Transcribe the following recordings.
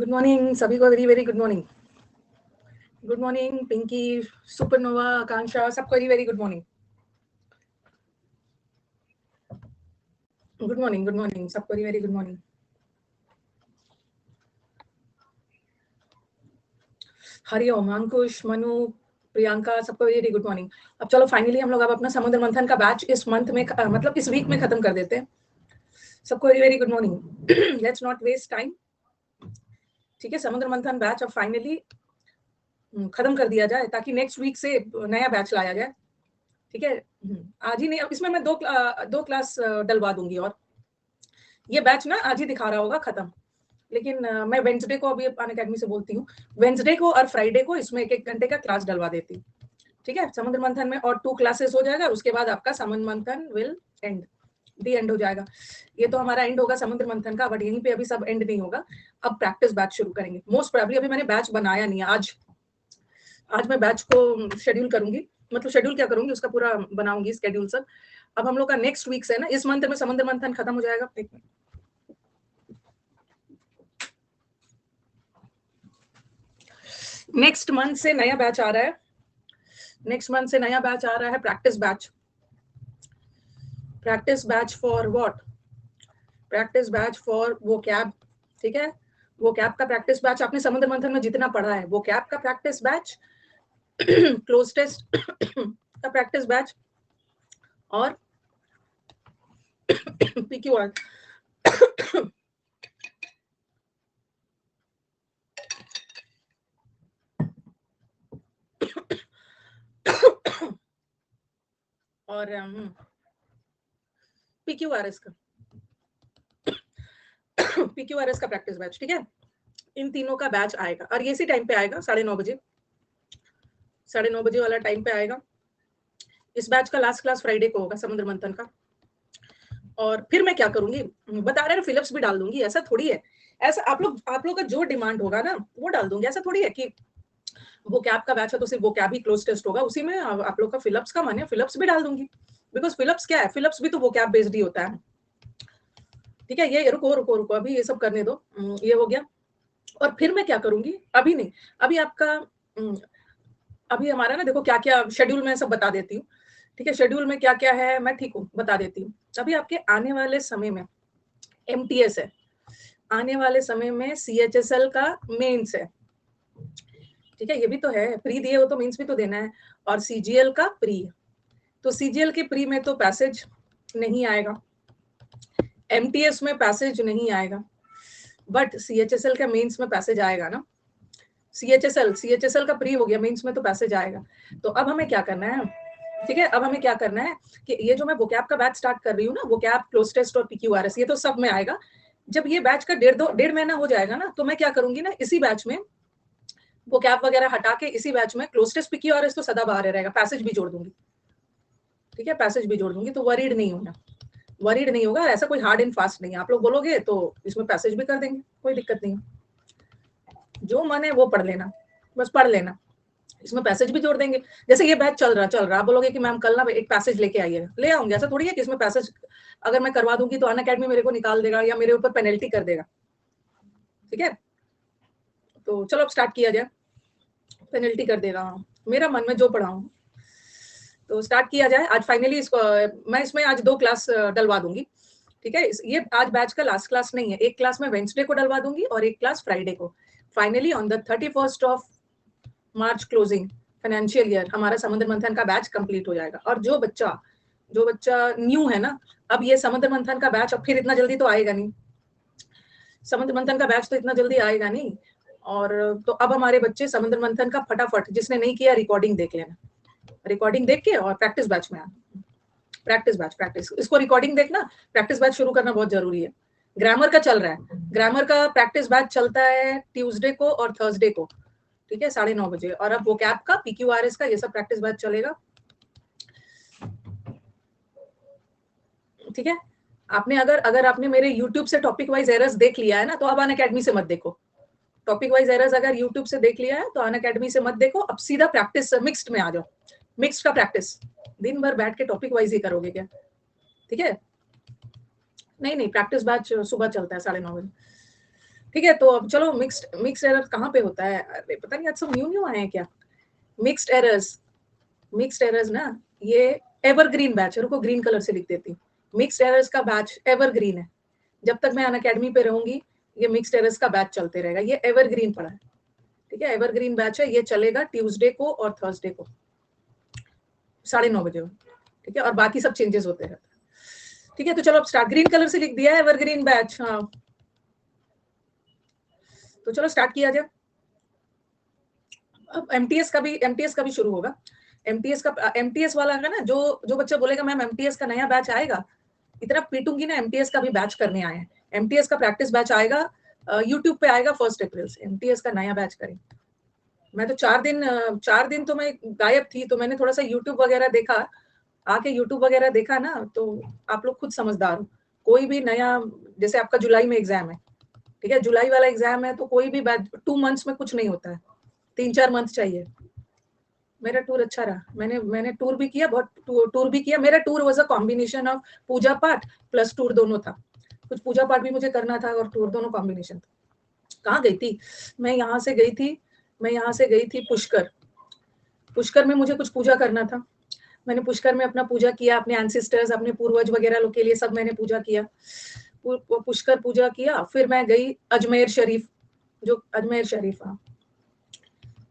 Good morning सभी को, very very good morning. Good morning Pinky, supernova, Akanksha, सबको very very good morning. Good morning सबको very good morning. Hariom, Ankush, Manu, Priyanka, सबको very good morning. अब चलो फाइनली हम लोग अब अपना समुद्र मंथन का बैच इस मंथ में मतलब इस वीक में खत्म कर देते हैं। सबको very very good morning. Let's not waste time. ठीक है, समुद्र मंथन बैच अब फाइनली खत्म कर दिया जाए ताकि नेक्स्ट वीक से नया बैच लाया जाए। ठीक है, आज ही नहीं, इसमें मैं दो क्लास डलवा दूंगी और ये बैच ना आज ही दिखा रहा होगा खत्म, लेकिन मैं वेंसडे को अभी अनअकैडमी से बोलती हूँ, वेंसडे को और फ्राइडे को इसमें 1-1 घंटे का क्लास डलवा देती हूँ। ठीक है, समुद्र मंथन में और 2 क्लासेस हो जाएगा, उसके बाद आपका समुद्र मंथन विल एंड, दी एंड हो जाएगा। ये तो हमारा एंड होगा समुद्र मंथन का, बट यहीं पे अभी सब एंड नहीं होगा। अब प्रैक्टिस बैच शुरू करेंगे मोस्ट प्रोबेबली। अभी मैंने बैच बनाया नहीं है, आज मैं बैच को शेड्यूल करूंगी, मतलब शेड्यूल क्या करूंगी उसका पूरा बनाऊंगी स्केड्यूल सब। अब हम लोग का नेक्स्ट वीक से ना, इस मंथ में समुद्र मंथन खत्म हो जाएगा। नेक्स्ट मंथ से नया बैच आ रहा है, नेक्स्ट मंथ से नया बैच आ रहा है, practice batch. Practice batch for what? Practice batch for vocab. ठीक है, वोकैब का प्रैक्टिस बैच। आपने समुद्र मंथन में जितना पढ़ा है, वोकैब का प्रैक्टिस बैच, क्लोज टेस्ट का प्रैक्टिस बैच और PQR। और PQRS का PQRS का प्रैक्टिस बैच। ठीक है, इन तीनों का बैच आएगा और ये इसी टाइम पे आएगा, 9:30 बजे, 9:30 बजे वाला टाइम पे आएगा। इस बैच का लास्ट क्लास फ्राइडे को होगा समुद्र मंथन का। और फिर मैं क्या करूंगी बता रहे हैं, फिलिप्स भी डाल दूंगी। ऐसा थोड़ी है, ऐसा आप लोग का जो डिमांड होगा ना वो डाल दूंगी। ऐसा थोड़ी है कि वो कैब का बैच है तो सिर्फ वो कैब ही क्लोज टेस्ट होगा, उसी में आप लोग का फिलिप्स का माने फिलिप्स भी डाल दूंगी, बिकॉज फिलिप्स क्या है, फिलिप्स भी तो वो कैब बेस्ड ही होता है। ठीक है, ये रुको अभी ये सब करने दो, ये हो गया। और फिर मैं क्या करूंगी, अभी नहीं, अभी आपका अभी हमारा ना देखो क्या क्या शेड्यूल में सब बता देती हूँ। ठीक है, शेड्यूल में क्या क्या है मैं ठीक हूँ बता देती हूँ। अभी आपके आने वाले समय में MTS है, आने वाले समय में CHSL का मेंस है। ठीक है, ये भी तो है, प्री दिए हो तो मेंस भी तो देना है, और CGL का प्री। तो CGL के प्री में तो पैसेज नहीं आएगा, MTS में पैसेज नहीं आएगा, बट CHSL का मेंस में पैसेज आएगा ना। CHSL का प्री हो गया, मेंस में तो पैसेज आएगा। तो अब हमें क्या करना है, ठीक है, अब हमें क्या करना है कि ये जो मैं वोकैब का बैच स्टार्ट कर रही हूँ ना, वोकैब, क्लोज टेस्ट और PQRS, ये तो सब में आएगा। जब ये बैच का डेढ़ महीना हो जाएगा ना, तो मैं क्या करूंगी ना, इसी बैच में वोकैब वगैरह हटा के इसी बैच में क्लोज टेस्ट PQRS तो सदाबहार रहेगा, पैसेज भी जोड़ दूंगी। ठीक है, पैसेज भी जोड़ दूंगी, तो वरीड नहीं होना, वरीड नहीं होगा। ऐसा कोई हार्ड एंड फास्ट नहीं है, आप लोग बोलोगे तो इसमें पैसेज भी कर देंगे, कोई दिक्कत नहीं है। जो मन है वो पढ़ लेना, बस पढ़ लेना, इसमें पैसेज भी जोड़ देंगे। जैसे ये बैच चल रहा, आप बोलोगे कि मैम कल ना एक पैसेज लेके आइएगा, ले आऊंगी। ऐसा थोड़ी है कि इसमें पैसेज अगर मैं करवा दूंगी तो अनअकैडमी मेरे को निकाल देगा या मेरे ऊपर पेनल्टी कर देगा। ठीक है, तो चलो अब स्टार्ट किया जाए, पेनल्टी कर देगा मेरा मन में जो पढ़ाऊं, तो स्टार्ट किया जाए। आज फाइनली इसको मैं इसमें आज 2 क्लास डलवा दूंगी। ठीक है, ये आज बैच का लास्ट क्लास नहीं है, एक क्लास मैं वेंसडे को डलवा दूंगी और एक क्लास फ्राइडे को। Finally on the 31st of March closing financial year हमारा समुद्र मंथन का बैच कंप्लीट हो जाएगा। और जो बच्चा न्यू है ना, अब ये समुद्र मंथन का बैच अब फिर इतना जल्दी तो आएगा नहीं, समुद्र मंथन का बैच तो इतना जल्दी आएगा नहीं। और तो अब हमारे बच्चे समुद्र मंथन का फटाफट, जिसने नहीं किया रिकॉर्डिंग देख लेना, रिकॉर्डिंग देख के और प्रैक्टिस बैच में आना। प्रैक्टिस इसको रिकॉर्डिंग देखना, प्रैक्टिस बैच शुरू करना बहुत जरूरी है। ग्रामर का चल रहा है, ग्रामर का प्रैक्टिस बैच चलता है ट्यूसडे को और थर्सडे को। ठीक है, 9:30 बजे। और अब वो कैब का, PQRS का, ये सब प्रैक्टिस बैच चलेगा। ठीक है, आपने अगर आपने मेरे YouTube से टॉपिक वाइज एरर्स देख लिया है ना, तो अब अनअकैडमी से मत देखो। टॉपिक वाइज एरर्स अगर YouTube से देख लिया है तो अनअकैडमी से मत देखो, अब सीधा प्रैक्टिस मिक्स्ड में आ जाओ। मिक्स्ड का प्रैक्टिस दिन भर बैठ के टॉपिक वाइज ही करोगे क्या? ठीक है, नहीं प्रैक्टिस बैच सुबह चलता है 9:30 बजे। ठीक है, तो अब चलो मिक्स्ड एरर कहाँ पे होता है? अरे पता नहीं आज सब न्यू आए हैं क्या? मिक्स्ड एरर्स ना, ये एवरग्रीन बैच है। रुको ग्रीन कलर से लिख देती हूँ। मिक्स्ड एरर्स का बैच एवरग्रीन है। जब तक मैं अनअकैडमी पे रहूंगी ये मिक्स्ड एरर्स का बैच चलते रहेगा। ये एवरग्रीन पड़ा है, ठीक है, एवरग्रीन बैच है। ये चलेगा ट्यूसडे को और थर्सडे को 9:30 बजे, ठीक है, और बाकी सब चेंजेस होते रहते हैं। ठीक है, तो चलो अब स्टार्ट। ग्रीन कलर से लिख दिया है एवरग्रीन बैच। हाँ, तो चलो स्टार्ट किया जाए। अब एमटीएस का भी शुरू होगा। एमटीएस वाला है ना, जो बच्चा बोलेगा मैम एमटीएस का नया बैच आएगा, इतना पीटूंगी ना। एमटीएस का भी बैच करने आए हैं। एमटीएस का प्रैक्टिस बैच आएगा, यूट्यूब पे आएगा 1 अप्रैल से। एमटीएस का नया बैच करेंगे। मैं तो 4 दिन तो मैं गायब थी, तो मैंने थोड़ा सा यूट्यूब वगैरह देखा, आके यूट्यूब वगैरह देखा ना, तो आप लोग खुद समझदार हो। कोई भी नया, जैसे आपका जुलाई में एग्जाम है, ठीक है, जुलाई वाला एग्जाम है, तो कोई भी बैच 2 मंथ्स में कुछ नहीं होता है, 3-4 मंथ चाहिए। मेरा टूर अच्छा रहा। मैंने टूर भी किया, बहुत टूर भी किया। मेरा tour was a combination of puja path plus tour, दोनों था। कुछ पूजा पाठ भी मुझे करना था और टूर, दोनों कॉम्बिनेशन था। कहाँ गई थी मैं? यहाँ से गई थी पुष्कर में मुझे कुछ पूजा करना था। मैंने पुष्कर में अपना पूजा किया, अपने एंसेस्टर्स, अपने पूर्वज वगैरह लोग के लिए सब मैंने पूजा किया। पुष्कर पूजा किया, फिर मैं गई अजमेर शरीफ, जो अजमेर शरीफ, हाँ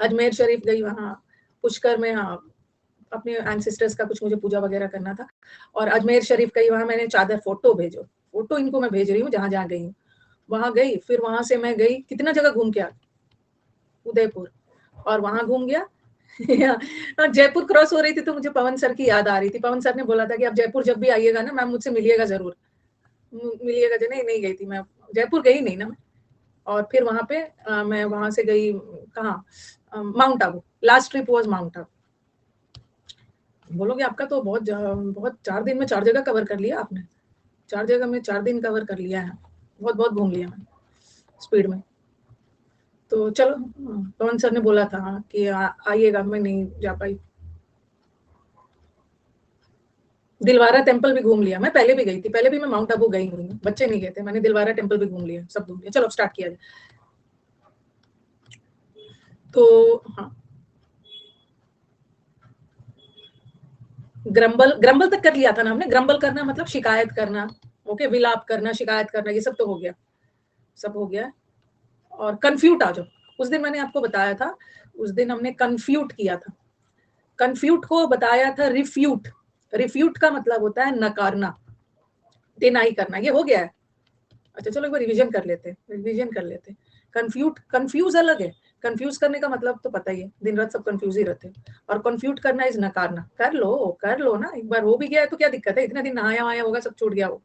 अजमेर शरीफ गई वहाँ पुष्कर में। हाँ, अपने एंसेस्टर्स का कुछ मुझे पूजा वगैरह करना था। और अजमेर शरीफ गई, वहाँ मैंने चादर, फोटो इनको मैं भेज रही हूँ जहाँ जहाँ गई हूँ। वहाँ गई, फिर वहां से मैं गई, कितना जगह घूम के आ, उदयपुर, और वहां घूम गया। जयपुर क्रॉस हो रही थी तो मुझे पवन सर की याद आ रही थी। पवन सर ने बोला था कि आप जयपुर जब भी आइएगा ना मैम मुझसे मिलिएगा जरूर। मिलिएगा जो, नहीं गई थी मैं, जयपुर गई नहीं ना मैं। और फिर वहां पे मैं वहां से गई कहाँ, mount Abu. Last trip was mount Abu. बोलोगे आपका तो बहुत 4 दिन में 4 जगह कवर कर लिया आपने। 4 जगह में 4 दिन कवर कर लिया है। बहुत घूम लिया मैंने स्पीड में। तो चलो, पवन सर ने बोला था कि आइएगा, मैं नहीं जा पाई। दिलवारा टेम्पल भी घूम लिया। मैं पहले भी गई थी, पहले भी मैं माउंट आबू गई हुई हूँ, बच्चे नहीं गए थे। मैंने दिलवारा टेम्पल भी घूम लिया, सब घूम लिया। चलो स्टार्ट किया जाए। तो हाँ, ग्रम्बल तक कर लिया था ना हमने। ग्रम्बल करना मतलब शिकायत करना, ओके, विलाप करना, शिकायत करना, ये सब तो हो गया, सब हो गया। और कन्फ्यूट आ जाओ। उस दिन मैंने आपको बताया था, उस दिन हमने कन्फ्यूट किया था। कन्फ्यूट को बताया था रिफ्यूट। रिफ्यूट का मतलब होता है नकारना, डिनाई करना। ये हो गया है। अच्छा चलो एक बार रिवीजन कर लेते हैं। कंफ्यूज अलग है। कंफ्यूज करने का मतलब तो पता ही है, दिन रात सब कंफ्यूज ही रहते हैं। और कंफ्यूट करना इज नकारना। कर लो ना, एक बार हो भी गया है तो क्या दिक्कत है? इतने दिन नहाया वहाया होगा, सब छूट गया हो।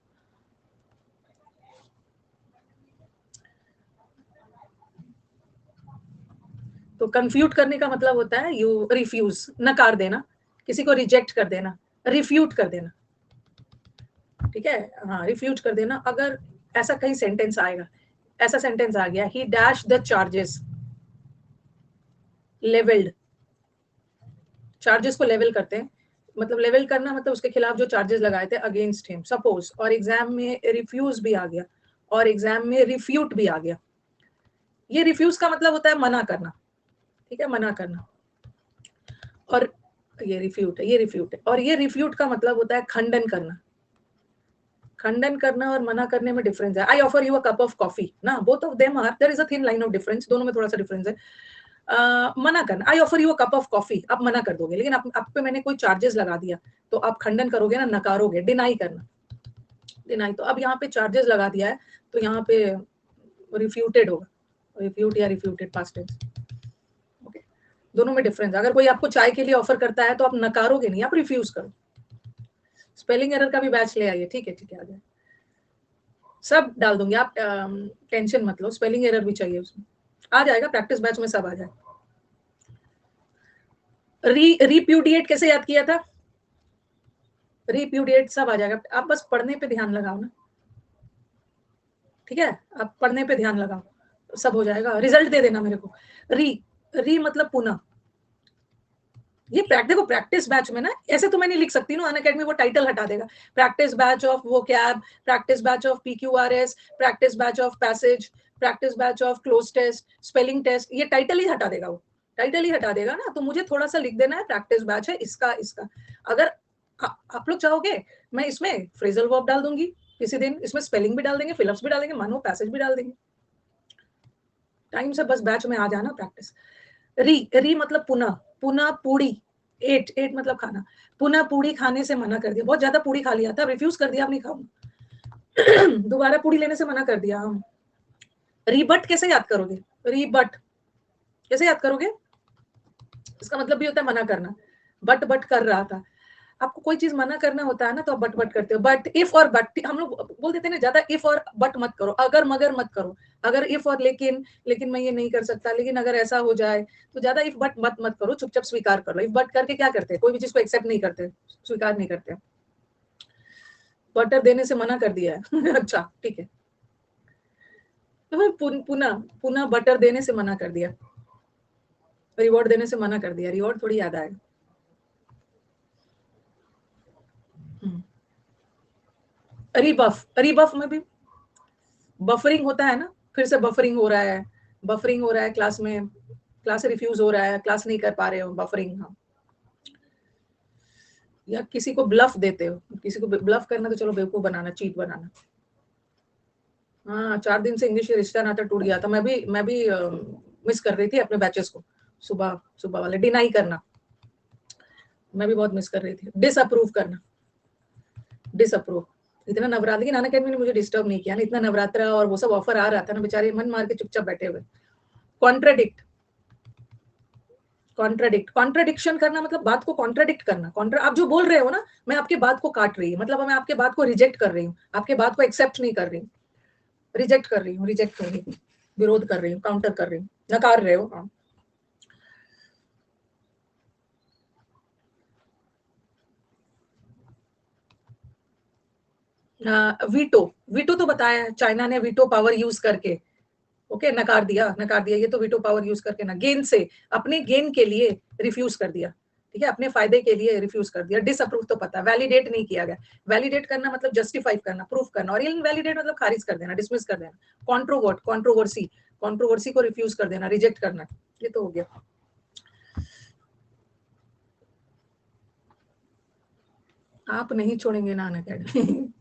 तो कंफ्यूट करने का मतलब होता है यू रिफ्यूज, नकार देना, किसी को रिजेक्ट कर देना, रिफ्यूट कर देना, ठीक है। हाँ, रिफ्यूट कर देना। अगर ऐसा कहीं सेंटेंस आएगा, ऐसा सेंटेंस आ गया, he dash the charges, levelled, charges को लेवल करते हैं। मतलब लेवल करना मतलब उसके खिलाफ जो चार्जेस लगाए थे अगेंस्ट हिम, सपोज, और एग्जाम में रिफ्यूज भी आ गया और एग्जाम में रिफ्यूट भी आ गया। ये रिफ्यूज का मतलब होता है मना करना, ठीक है, मना करना। और ये रिफ्यूट है। और ये रिफ्यूट का मतलब होता है खंडन करना। खंडन करना और मना करने में डिफरेंस है। I offer you a cup of coffee ना, both of them are, there is a thin line of difference, दोनों में थोड़ा सा डिफरेंस है। मना करना, I offer you a cup of coffee, आप मना कर दोगे, लेकिन आप पे मैंने कोई चार्जेस लगा दिया तो आप खंडन करोगे ना, नकारोगे, डिनाई करना, डिनाई। तो अब यहाँ पे चार्जेस लगा दिया है तो यहाँ पे रिफ्यूटेड होगा, रिफ्यूट या रिफ्यूटेड, पास्ट टेंस, ओके। दोनों में डिफरेंस। अगर कोई आपको चाय के लिए ऑफर करता है तो आप नकारोगे नहीं, आप रिफ्यूज करो। स्पेलिंग एरर का भी बैच ले आइए, ठीक है आ जाए, सब डाल दूंगी, आप टेंशन मत लो। स्पेलिंग एरर भी चाहिए उसमें, आ जाएगा, प्रैक्टिस बैच में सब आ जाए। रिप्यूडिएट कैसे याद किया था? रिप्यूडिएट सब आ जाएगा, आप बस पढ़ने पे ध्यान लगाओ ना, ठीक है, आप पढ़ने पे ध्यान लगाओ, सब हो जाएगा। रिजल्ट दे देना मेरे को। री मतलब पुनः। ये देखो प्रैक्टिस बैच में ना, ऐसे तो मैं नहीं लिख सकती ना, अनअकैडमी वो टाइटल हटा देगा, practice batch of vocab, practice batch of PQRS, practice batch of passage, practice batch of cloze test, spelling test, ये टाइटल ही हटा देगा, वो टाइटल ही हटा देगा ना। तो मुझे थोड़ा सा लिख देना है प्रैक्टिस बैच है इसका इसका। अगर आप लोग चाहोगे मैं इसमें फ्रेजल वर्ब डाल दूंगी किसी दिन, इसमें स्पेलिंग भी डाल देंगे, फिलअप्स भी डाल देंगे, मानो पैसेज भी डाल देंगे। टाइम से बस बैच में आ जाना प्रैक्टिस। री मतलब पुनः, पुनः पूड़ी, एट मतलब खाना, पुनः पूड़ी खाने से मना कर दिया। बहुत ज्यादा पूड़ी खा लिया था, रिफ्यूज कर दिया, अब नहीं खाऊंगा। दोबारा पूड़ी लेने से मना कर दिया। रीबट कैसे याद करोगे? रीबट कैसे याद करोगे? इसका मतलब भी होता है मना करना। बट कर रहा था, आपको कोई चीज मना करना होता है ना तो आप बट करते हो। बट इफ और बट हम लोग बोल देते हैं ना, ज्यादा इफ और बट मत करो, अगर मगर मत करो। अगर इफ और लेकिन मैं ये नहीं कर सकता, लेकिन अगर ऐसा हो जाए, तो ज्यादा इफ बट मत करो, चुपचाप स्वीकार कर लो। इफ बट करके क्या करते हैं, कोई भी चीज को एक्सेप्ट नहीं करते, स्वीकार नहीं करते। बटर देने से मना कर दिया है। अच्छा ठीक है, तो पुनः पुनः बटर देने से मना कर दिया, रिवॉर्ड देने से मना कर दिया, रिवॉर्ड थोड़ी याद आएगा। रिबफ में भी बफरिंग होता है ना, फिर से बफरिंग हो रहा है, बफरिंग हो रहा है क्लास में, क्लास रिफ्यूज हो रहा है, क्लास नहीं कर पा रहे हो, बफरिंग। हाँ, या किसी को ब्लफ देते हो, किसी को ब्लफ करना तो चलो बेवकूफ बनाना, चीट बनाना। हाँ, 4 दिन से इंग्लिश रिश्ता नाता टूट गया था। मैं भी मिस कर रही थी अपने बैचेस को, सुबह सुबह वाले डिनाई करना, मैं भी बहुत मिस कर रही थी। डिसअप्रूव करना, डिसअप्रूव। इतना नवरात्र, लेकिन अन अकेडमी ने मुझे डिस्टर्ब नहीं किया ना, इतना नवरात्रा और वो सब ऑफर आ रहा था ना, बेचारे मन मार के चुपचाप बैठे हुए। कॉन्ट्राडिक्ट, कॉन्ट्राडिक्शन करना मतलब बात को कॉन्ट्राडिक्ट करना। आप जो बोल रहे हो ना, मैं आपके बात को काट रही हूँ, मतलब मैं आपके बात को रिजेक्ट कर रही हूँ, आपके बात को एक्सेप्ट नहीं कर रही हूँ, रिजेक्ट कर रही हूँ, विरोध कर रही हूँ, काउंटर कर रही हूँ, नकार रहे हो। हाँ, वीटो, वीटो तो बताया है, चाइना ने वीटो पावर यूज करके, ओके, नकार दिया, नकार दिया, ये तो वीटो पावर यूज करके ना, गेन से, अपने गेन के लिए रिफ्यूज कर दिया, ठीक है, अपने फायदे के लिए रिफ्यूज कर दिया। डिसअप्रूव तो पता, वैलिडेट नहीं किया गया। वैलिडेट करना मतलब जस्टिफाई करना, प्रूफ करना, और इनवैलिडेट मतलब खारिज कर देना, डिसमिस कर देना। कॉन्ट्रोवर्ट, कंट्रोवर्सी, कंट्रोवर्सी को रिफ्यूज कर देना, रिजेक्ट करना, ये तो हो गया। आप नहीं छोड़ेंगे ना अन अकेडमी।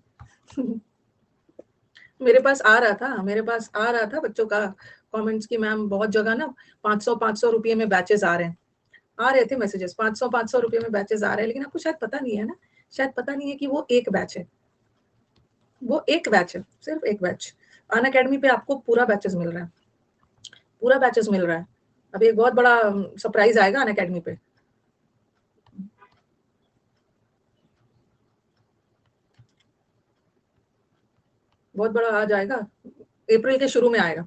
मेरे पास आ रहा था, मेरे पास आ रहा था बच्चों का कमेंट्स की मैम बहुत जगह ना 500 रुपये में बैचेस आ रहे हैं, आ रहे थे मैसेजेस, 500 रुपये में बैचेस आ रहे हैं। लेकिन आपको शायद पता नहीं है ना, शायद पता नहीं है कि वो एक बैच है, वो एक बैच है, सिर्फ एक बैच। अन अकेडमी पे आपको पूरा बैचेस मिल रहा है, पूरा बैचेस मिल रहा है। अभी एक बहुत बड़ा सरप्राइज आएगा अन अकेडमी पे, बहुत बड़ा आ जाएगा, अप्रैल के शुरू में आएगा।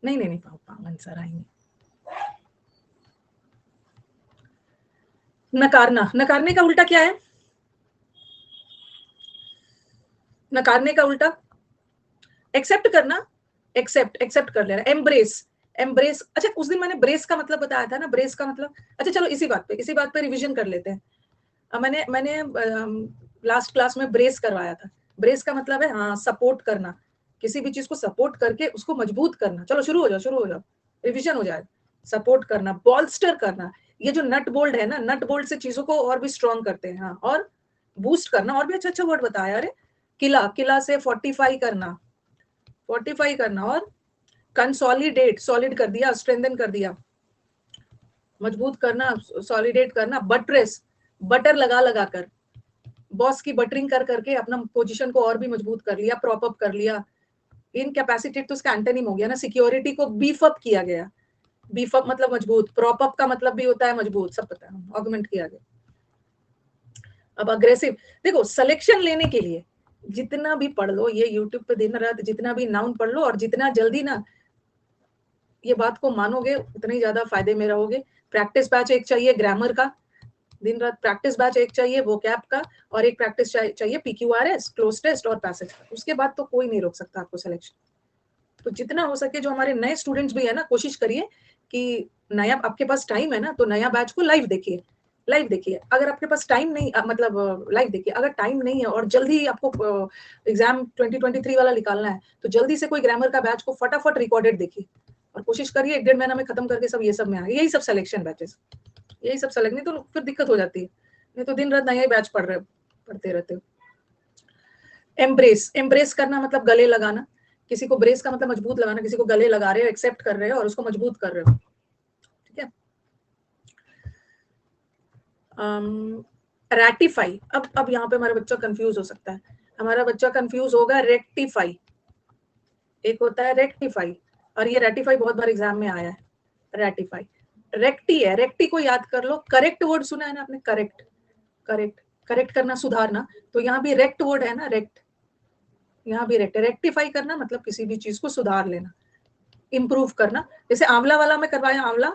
नहीं नहीं नहीं, पावन सर आएंगे। नकारना, नकारने का उल्टा क्या है? नकारने का उल्टा एक्सेप्ट करना, एक्सेप्ट कर लेना, एम्ब्रेस, एम्ब्रेस। अच्छा, उस दिन मैंने ब्रेस का मतलब बताया था ना, ब्रेस का मतलब, अच्छा चलो इसी बात पे रिवीजन कर लेते हैं। मैंने लास्ट क्लास में ब्रेस करवाया था। ब्रेस का मतलब है हाँ, सपोर्ट करना, किसी भी चीज को सपोर्ट करके उसको मजबूत करना। चलो शुरू हो जाओ, शुरू हो जाओ, रिवीजन हो जाए। सपोर्ट करना, बॉल्स्टर करना, ये जो नट बोल्ट है ना, नट बोल्ट से चीजों को और भी स्ट्रॉन्ग करते हैं। हाँ, और बूस्ट करना, और भी अच्छा अच्छा वर्ड बताया। अरे किला, किला से फोर्टिफाई करना, फोर्टिफाई करना, और कंसोलिडेट, सॉलिड कर दिया, स्ट्रेंथन कर दिया, मजबूत करना, सॉलिडेट करना। बटरेस, बटर लगा लगा कर, बॉस की बटरिंग कर करके अपना पोजीशन को और भी मजबूत कर लिया, प्रॉप अप कर लिया। इनकैपेसिटेट तो उसका एंटोनिम हो गया ना, सिक्योरिटी को बीफ अप किया गया। बीफ अप मतलब मजबूत, प्रॉप अप का मतलब भी होता है मजबूत, सब पता है, ऑगमेंट किया गया। अब अग्रेसिव, देखो सिलेक्शन लेने के लिए जितना भी पढ़ लो, ये यूट्यूब पे दिन रात जितना भी नाउन पढ़ लो, और जितना जल्दी ना ये बात को मानोगे, उतने ही ज्यादा फायदे में रहोगे। प्रैक्टिस बैच एक चाहिए ग्रामर का, दिन रात प्रैक्टिस बैच एक चाहिए वो कैप का, और एक प्रैक्टिस चाहिए PQRS, क्लोज टेस्ट और पैसेज का। उसके बाद तो कोई नहीं रोक सकता आपको सिलेक्शन। तो जितना हो सके, जो हमारे नए स्टूडेंट्स भी है ना, कोशिश करिए कि नया, आपके पास टाइम है ना, तो नया बैच को लाइव देखिए, लाइव देखिए। अगर आपके पास टाइम नहीं मतलब लाइव देखिए, अगर टाइम नहीं है और जल्दी आपको एग्जाम 2023 वाला निकालना है तो जल्दी से कोई ग्रामर का बैच को फटाफट रिकॉर्डेड देखिए और कोशिश करिए 1-1.5 महीना में खत्म करके सब ये सब में आए। यही सब सिलेक्शन बैचेस, यही सब सेलेक्ट, नहीं तो फिर दिक्कत हो जाती है, नहीं तो दिन रात नया ही बैच पढ़ते रहते हो। एम्ब्रेस, एम्ब्रेस करना मतलब गले लगाना, किसी को ब्रेस का मतलब मजबूत लगाना, किसी को गले लगा रहे हो, एक्सेप्ट कर रहे हो और उसको मजबूत कर रहे हो, ठीक है। रैटिफाई, अब यहाँ पे हमारा बच्चा कंफ्यूज हो सकता है, हमारा बच्चा कंफ्यूज होगा रेक्टिफाई। एक होता है रेक्टिफाई और ये रेटिफाई बहुत बार एग्जाम में आया है। रेटिफाई रेक्टी है, रेक्टी को याद कर लो, करेक्ट वर्ड सुना है ना आपने, करेक्ट, करेक्ट, करेक्ट करना, सुधारना, तो यहाँ भी रेक्ट वर्ड है ना, रेक्ट, यहाँ भी रेक्ट, रेक्टिफाई करना मतलब किसी भी चीज को सुधार लेना, इंप्रूव करना। जैसे आंवला वाला में करवाया, आंवला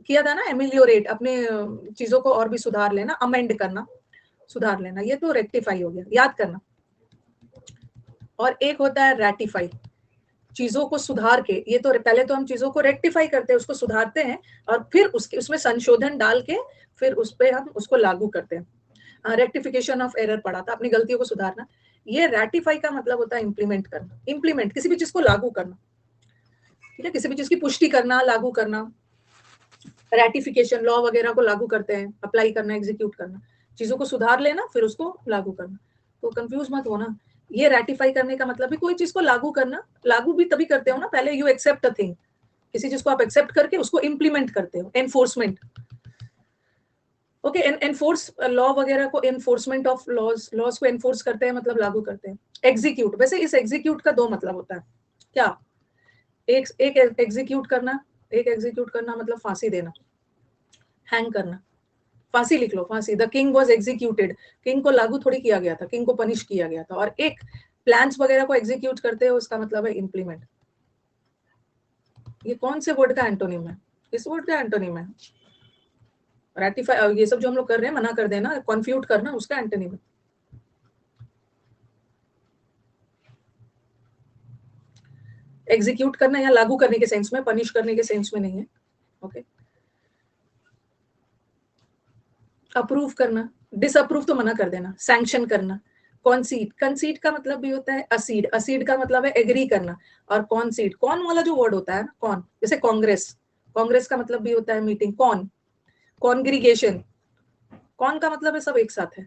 किया था ना, एमिलियोरेट, अपने चीजों को और भी सुधार लेना, अमेंड करना, सुधार लेना, ये तो रेक्टिफाई हो गया, याद करना। और एक होता है रैटिफाई, चीजों को सुधार के, ये तो पहले तो हम चीजों को रेक्टिफाई करते हैं, उसको सुधारते हैं और फिर उसमें संशोधन डाल के फिर उस पर हम उसको लागू करते हैं। रेक्टिफिकेशन ऑफ एरर पढ़ा था, अपनी गलतियों को सुधारना। ये रैटिफाई का मतलब होता है इम्प्लीमेंट करना, इम्प्लीमेंट किसी भी चीज को लागू करना, ठीक है, किसी भी चीज की पुष्टि करना, लागू करना। रैटिफिकेशन लॉ वगैरह को लागू करते हैं, अप्लाई करना, एग्जीक्यूट करना, चीजों को सुधार लेना फिर उसको लागू करना। तो कंफ्यूज मत होना, ये रैटिफाई करने का मतलब भी कोई चीज को लागू करना, लागू भी तभी करते हो ना, पहले यू एक्सेप्ट अ थिंग, किसी चीज को आप एक्सेप्ट करके उसको इंप्लीमेंट करते हो, एनफोर्समेंट। ओके, एनफोर्स लॉ वगैरह को, एनफोर्समेंट ऑफ लॉज, लॉज को एनफोर्स करते हैं मतलब लागू करते हैं। एग्जीक्यूट, वैसे इस एग्जीक्यूट का दो मतलब होता है, क्या, एक एग्जीक्यूट करना, एक एग्जीक्यूट करना मतलब फांसी देना, हैंग करना, फांसी लिख लो, फांसी, the king was executed, king को लागू थोड़ी किया गया था, किंग को पनिश किया गया था। और एक प्लान्स वगैरह को एग्जीक्यूट करते हो, उसका मतलब है इम्प्लीमेंट। ये कौन से वर्ड का एंटोनिम है, इस वर्ड का एंटोनिम है रैटिफाई, ये सब जो हम लोग कर रहे हैं, मना कर देना, कॉन्फ्यूट करना, उसका एंटोनिम है। एग्जीक्यूट करना या लागू करने के सेंस में, पनिश करने के सेंस में नहीं है। ओके, अप्रूव करना, डिसअप्रूव तो मना कर देना, सैंक्शन करना। कॉन्सीड, कंसीड का मतलब भी होता है असीड, असीड का मतलब है एग्री करना। और कॉन्सीड, कौन वाला जो वर्ड होता है ना, कौन, जैसे कांग्रेस, कांग्रेस का मतलब भी होता है मीटिंग, कौन, कॉन्ग्रीगेशन, कौन का मतलब है सब एक साथ है,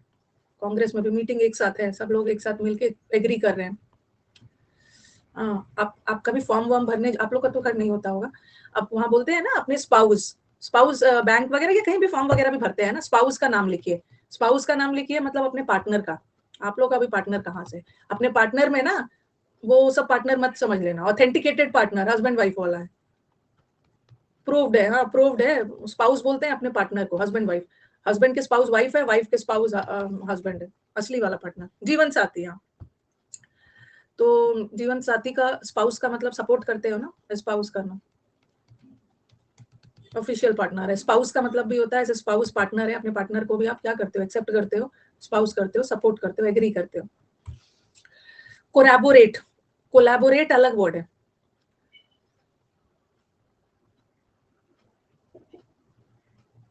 कांग्रेस में भी मीटिंग एक साथ है, सब लोग एक साथ मिलके एग्री कर रहे हैं। आपका भी फॉर्म वॉर्म भरने, आप लोग का तो कर नहीं होता होगा, अब वहां बोलते हैं ना अपने स्पाउस, स्पाउस बैंक वगैरह या कहीं भी फॉर्म वगैरह भी भरते हैं ना, स्पाउस का नाम लिखिए, स्पाउस का नाम लिखिए मतलब अपने पार्टनर का। आप लोग का भी पार्टनर कहाँ से, अपने पार्टनर में ना, वो सब पार्टनर मत समझ लेना, ऑथेंटिकेटेड पार्टनर हस्बैंड वाइफ वाला है, प्रूव्ड है, हाँ प्रूव्ड है, स्पाउस बोलते हैं अपने पार्टनर को, हस्बैंड वाइफ, हस्बैंड के स्पाउस वाइफ है, वाइफ के स्पाउस हस्बैंड है, असली वाला पार्टनर, जीवन साथी। हाँ, तो जीवन साथी का स्पाउस का मतलब सपोर्ट करते हो ना, स्पाउस करना, ऑफिशियल पार्टनर है। स्पाउस का मतलब भी होता है, जैसे स्पाउस पार्टनर है, अपने पार्टनर को भी आप क्या करते हो, एक्सेप्ट करते हो, स्पाउस करते हो, सपोर्ट करते हो, एग्री करते हो। कोलैबोरेट, कोलैबोरेट अलग वर्ड है,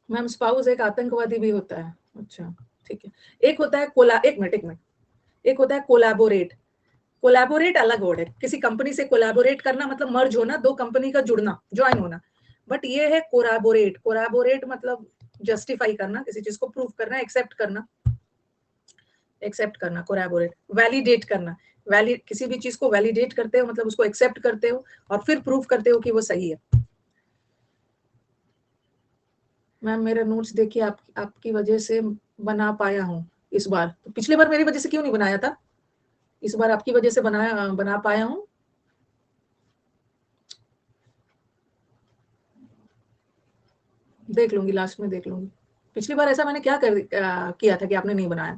मैम स्पाउस एक आतंकवादी भी होता है, अच्छा ठीक है। एक होता है एक मिनट, एक मिनट, एक होता है कोलैबोरेट, कोलैबोरेट अलग वर्ड है, किसी कंपनी से कोलैबोरेट करना मतलब मर्ज होना, दो कंपनी का जुड़ना, ज्वाइन होना। बट ये है कोलैबोरेट, कोलैबोरेट मतलब जस्टिफाई करना, किसी चीज को प्रूव करना, एक्सेप्ट करना, एक्सेप्ट करना, कोलैबोरेट। वैलिडेट करना, वैलिड, किसी भी चीज को वैलिडेट करते हो मतलब उसको एक्सेप्ट करते हो और फिर प्रूव करते हो कि वो सही है। मैम मेरा नोट्स देखिए, आपकी वजह से बना पाया हूँ इस बार, तो पिछली बार मेरी वजह से क्यों नहीं बनाया था, इस बार आपकी वजह से बना पाया हूँ। देख लूंगी, लास्ट में देख लूंगी, पिछली बार ऐसा मैंने क्या किया था कि आपने नहीं बनाया।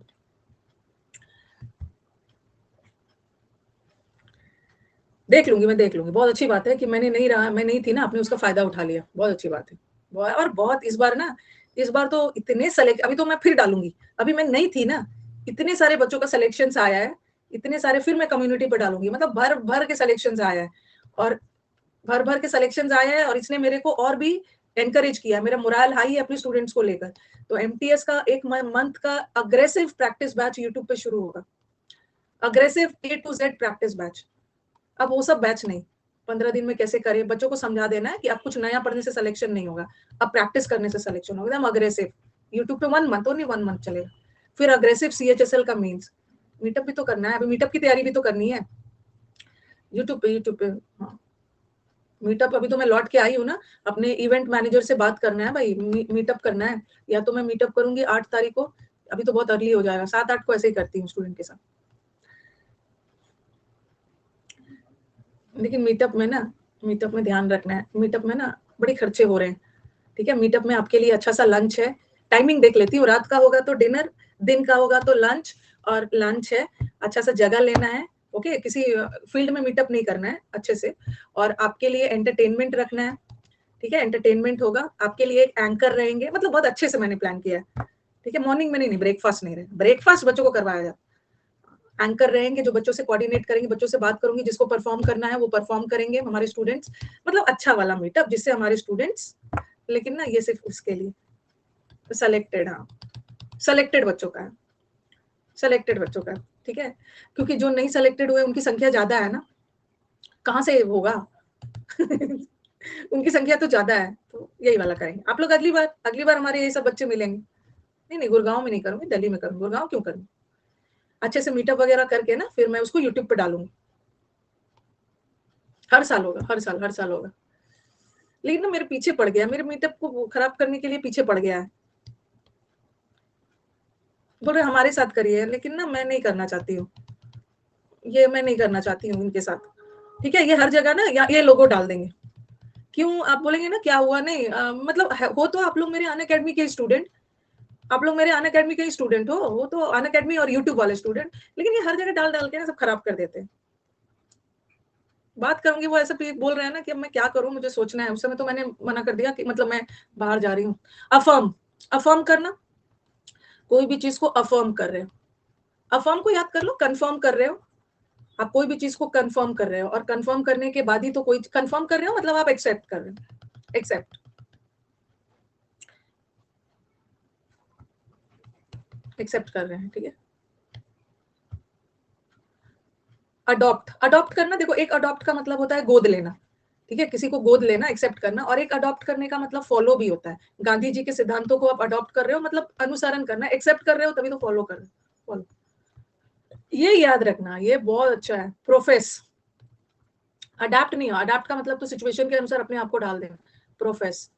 देख लूंगी, मैं देख लूंगी, बहुत अच्छी बात है कि मैं नहीं थी ना, आपने उसका फायदा उठा लिया, बहुत अच्छी बात है। और बहुत इस बार ना, इस बार तो इतने सेलेक्ट, अभी तो मैं फिर डालूंगी, अभी मैं नहीं थी ना, इतने सारे बच्चों का सिलेक्शन आया है, इतने सारे, फिर मैं कम्युनिटी पे डालूंगी, मतलब भर भर के सिलेक्शन आया है, और भर भर के सिलेक्शन आए हैं, और इसने मेरे को और भी एनकरेज किया, मेरा मोरल हाई है अपने स्टूडेंट्स को लेकर। तो एमटीएस का एक मंथ का अग्रेसिव प्रैक्टिस बैच यूट्यूब पे शुरू होगा, aggressive A to Z practice batch. अब वो सब बैच नहीं, 15 दिन में कैसे करें, बच्चों को समझा देना है कि अब कुछ नया पढ़ने से सिलेक्शन नहीं होगा, अब प्रैक्टिस करने से सिलेक्शन होगा। एकदम अग्रेसिव यूट्यूब पे 1 मंथ, ओनली 1 मंथ चलेगा। फिर अग्रेसिव CHSL का मीन्स, मीटअप भी तो करना है, अभी मीटअप की तैयारी भी तो करनी है यूट्यूब पे। हाँ, मीटअप अभी तो मैं लौट के आई हूँ ना, अपने इवेंट मैनेजर से बात करना है भाई, मीटअप करना है। या तो मैं मीटअप करूंगी 8 तारीख को, अभी तो बहुत अर्ली हो जाएगा, 7-8 को ऐसे ही करती हूँ स्टूडेंट के साथ। लेकिन मीटअप में ध्यान रखना है, मीटअप में ना बड़े खर्चे हो रहे हैं, ठीक है। मीटअप में आपके लिए अच्छा सा लंच है, टाइमिंग देख लेती हूँ, रात का होगा तो डिनर, दिन का होगा तो लंच, और लंच है, अच्छा सा जगह लेना है, ओके। किसी फील्ड में मीटअप नहीं करना है, अच्छे से। और आपके लिए एंटरटेनमेंट रखना है, ठीक है, एंटरटेनमेंट होगा आपके लिए, एक एंकर रहेंगे, मतलब बहुत अच्छे से मैंने प्लान किया है, ठीक है। मॉर्निंग में नहीं, ब्रेकफास्ट नहीं रहे, ब्रेकफास्ट बच्चों को करवाया जाए। एंकर रहेंगे जो बच्चों से कोऑर्डिनेट करेंगे, बच्चों से बात करूंगी, जिसको परफॉर्म करना है वो परफॉर्म करेंगे हमारे स्टूडेंट्स, मतलब अच्छा वाला मीटअप जिससे हमारे स्टूडेंट्स, लेकिन ना ये सिर्फ उसके लिए सेलेक्टेड, हाँ सेलेक्टेड बच्चों का है, सेलेक्टेड बच्चों का, ठीक है। क्योंकि जो नहीं सेलेक्टेड हुए उनकी संख्या ज्यादा है ना, कहाँ से होगा उनकी संख्या तो ज्यादा है, तो यही वाला करेंगे आप लोग। अगली बार हमारे ये सब बच्चे मिलेंगे। नहीं, गुड़गांव में नहीं करूंगी, दिल्ली में करूंगी। गुड़गांव क्यों करूंगी, अच्छे से मीटअप वगैरह करके ना, फिर मैं उसको यूट्यूब पे डालूंगी। हर साल होगा, हर साल होगा। लेकिन ना मेरे पीछे पड़ गया, मेरे मीटअप को खराब करने के लिए पीछे पड़ गया है, बोल रहे हमारे साथ करिए, लेकिन ना मैं नहीं करना चाहती हूँ, ये मैं नहीं करना चाहती हूँ इनके साथ, ठीक है। ये हर जगह ना ये लोगो डाल देंगे, क्यों आप बोलेंगे ना क्या हुआ, नहीं मतलब हो तो आप लोग मेरे अनअकैडमी के स्टूडेंट, आप लोग मेरे अनअकैडमी के स्टूडेंट हो, वो तो अनअकैडमी और यूट्यूब वाले स्टूडेंट, लेकिन ये हर जगह डाल डाल के ना सब खराब कर देते हैं। बात करूंगी, वो ऐसा बोल रहे हैं ना कि अब मैं क्या करूं, मुझे सोचना है। उस समय तो मैंने मना कर दिया कि मतलब मैं बाहर जा रही हूँ। अफर्म करना, कोई भी चीज को अफर्म कर रहे हो, अफर्म को याद कर लो, कंफर्म कर रहे हो, आप कोई भी चीज को कंफर्म कर रहे हो, और कंफर्म करने के बाद ही तो कोई कंफर्म कर रहे हो, मतलब आप एक्सेप्ट कर रहे हो, एक्सेप्ट कर रहे हैं, ठीक है। अडॉप्ट करना, देखो एक अडॉप्ट का मतलब होता है गोद लेना, ठीक है, किसी को गोद लेना, एक्सेप्ट करना। और एक अडॉप्ट करने का मतलब फॉलो भी होता है, गांधी जी के सिद्धांतों को आप अडॉप्ट कर रहे हो, मतलब अनुसरण करना, एक्सेप्ट कर रहे हो तभी तो फॉलो कर रहे हो, फॉलो। ये याद रखना, ये बहुत अच्छा है। प्रोफेस, अडैप्ट नहीं हो, अडैप्ट का मतलब तो सिचुएशन के अनुसार अपने आप को डाल देना। प्रोफेस,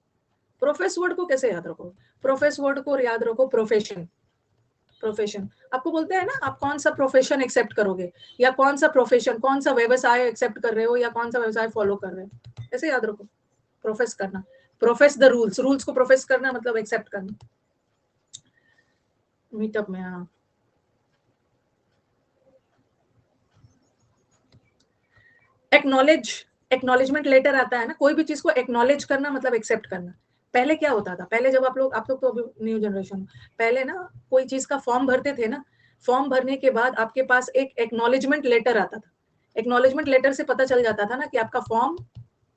प्रोफेस वर्ड को कैसे याद रखो, प्रोफेस वर्ड को याद रखो, प्रोफेशन, प्रोफेशन। आपको बोलते हैं ना, आप कौन सा प्रोफेशन एक्सेप्ट करोगे, या कौन सा प्रोफेशन, कौन सा व्यवसाय एक्सेप्ट कर रहे हो, या कौन सा व्यवसाय फॉलो कर रहे हो, ऐसे याद रखो। प्रोफेस करना, प्रोफेस द रूल्स, रूल्स को प्रोफेस करना मतलब एक्सेप्ट करना। मीटअप में, हाँ, एक्नॉलेज, एक्नॉलेजमेंट लेटर आता है ना, कोई भी चीज को एक्नॉलेज करना मतलब एक्सेप्ट करना। पहले क्या होता था, पहले जब आप लोग तो अभी न्यू जनरेशन, पहले ना कोई चीज का फॉर्म भरते थे ना, फॉर्म भरने के बाद आपके पास एक एक्नॉलेजमेंट लेटर आता था। एक्नॉलेजमेंट लेटर से पता चल जाता था ना कि आपका फॉर्म,